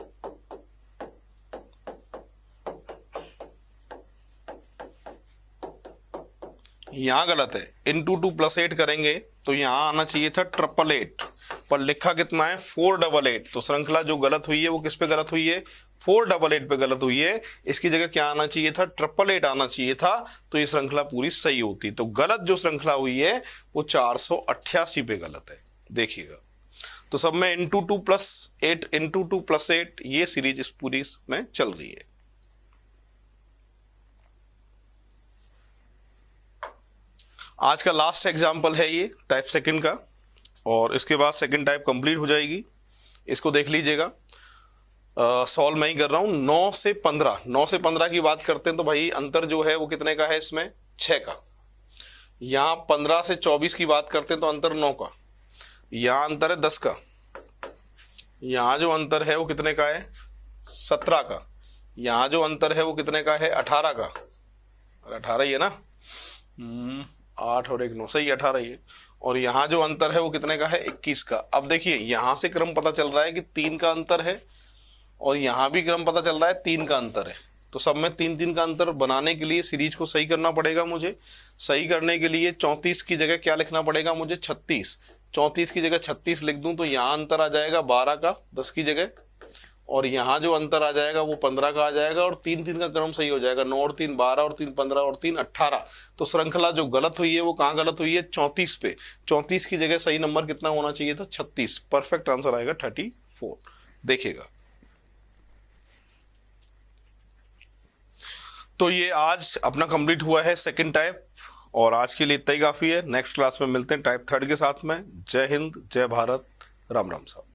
यहां गलत है, इंटू 2 + 8 करेंगे तो यहां आना चाहिए था 888, पर लिखा कितना है? 488। तो श्रृंखला जो गलत हुई है वो किस पे गलत हुई है? 488 पे गलत हुई है। इसकी जगह क्या आना चाहिए था? 888 आना चाहिए था। तो ये श्रृंखला पूरी सही होती। तो गलत जो श्रृंखला हुई है वो 488 पे गलत है, देखिएगा। तो सब में इंटू 2 + 8, इंटू 2 + 8 ये सीरीज इस पूरी में चल रही है। आज का लास्ट एग्जाम्पल है ये टाइप सेकंड का, और इसके बाद सेकंड टाइप कंप्लीट हो जाएगी। इसको देख लीजिएगा, सॉल्व मैं ही कर रहा हूँ। 9 से 15 की बात करते हैं तो भाई अंतर जो है वो कितने का है इसमें, 6 का। यहाँ 15 से 24 की बात करते हैं तो अंतर 9 का। यहाँ अंतर है 10 का। यहाँ जो अंतर है वो कितने का है, 17 का। यहाँ जो अंतर है वो कितने का है, 18 का। और 18 ही है ना, 8 और 1 9, सही 18 ही है। और यहाँ जो अंतर है वो कितने का है, 21 का। अब देखिए यहाँ से क्रम पता चल रहा है कि 3 का अंतर है, और यहाँ भी क्रम पता चल रहा है 3 का अंतर है। तो सब में 3 का अंतर बनाने के लिए सीरीज को सही करना पड़ेगा मुझे। सही करने के लिए 34 की जगह क्या लिखना पड़ेगा मुझे, 36। 34 की जगह 36 लिख दूं तो यहाँ अंतर आ जाएगा 12 का 10 की जगह, और यहाँ जो अंतर आ जाएगा वो 15 का आ जाएगा, और 3 का क्रम सही हो जाएगा। 9 और 3 12 और 3 15 और 3 18। तो श्रृंखला जो गलत हुई है वो कहाँ गलत हुई है, 34 पे। 34 की जगह सही नंबर कितना होना चाहिए था, 36। परफेक्ट आंसर आएगा 34। देखिएगा, तो ये आज अपना कंप्लीट हुआ है सेकंड टाइप, और आज के लिए इतना ही काफ़ी है। नेक्स्ट क्लास में मिलते हैं टाइप थर्ड के साथ में। जय हिंद, जय भारत, राम राम साहब।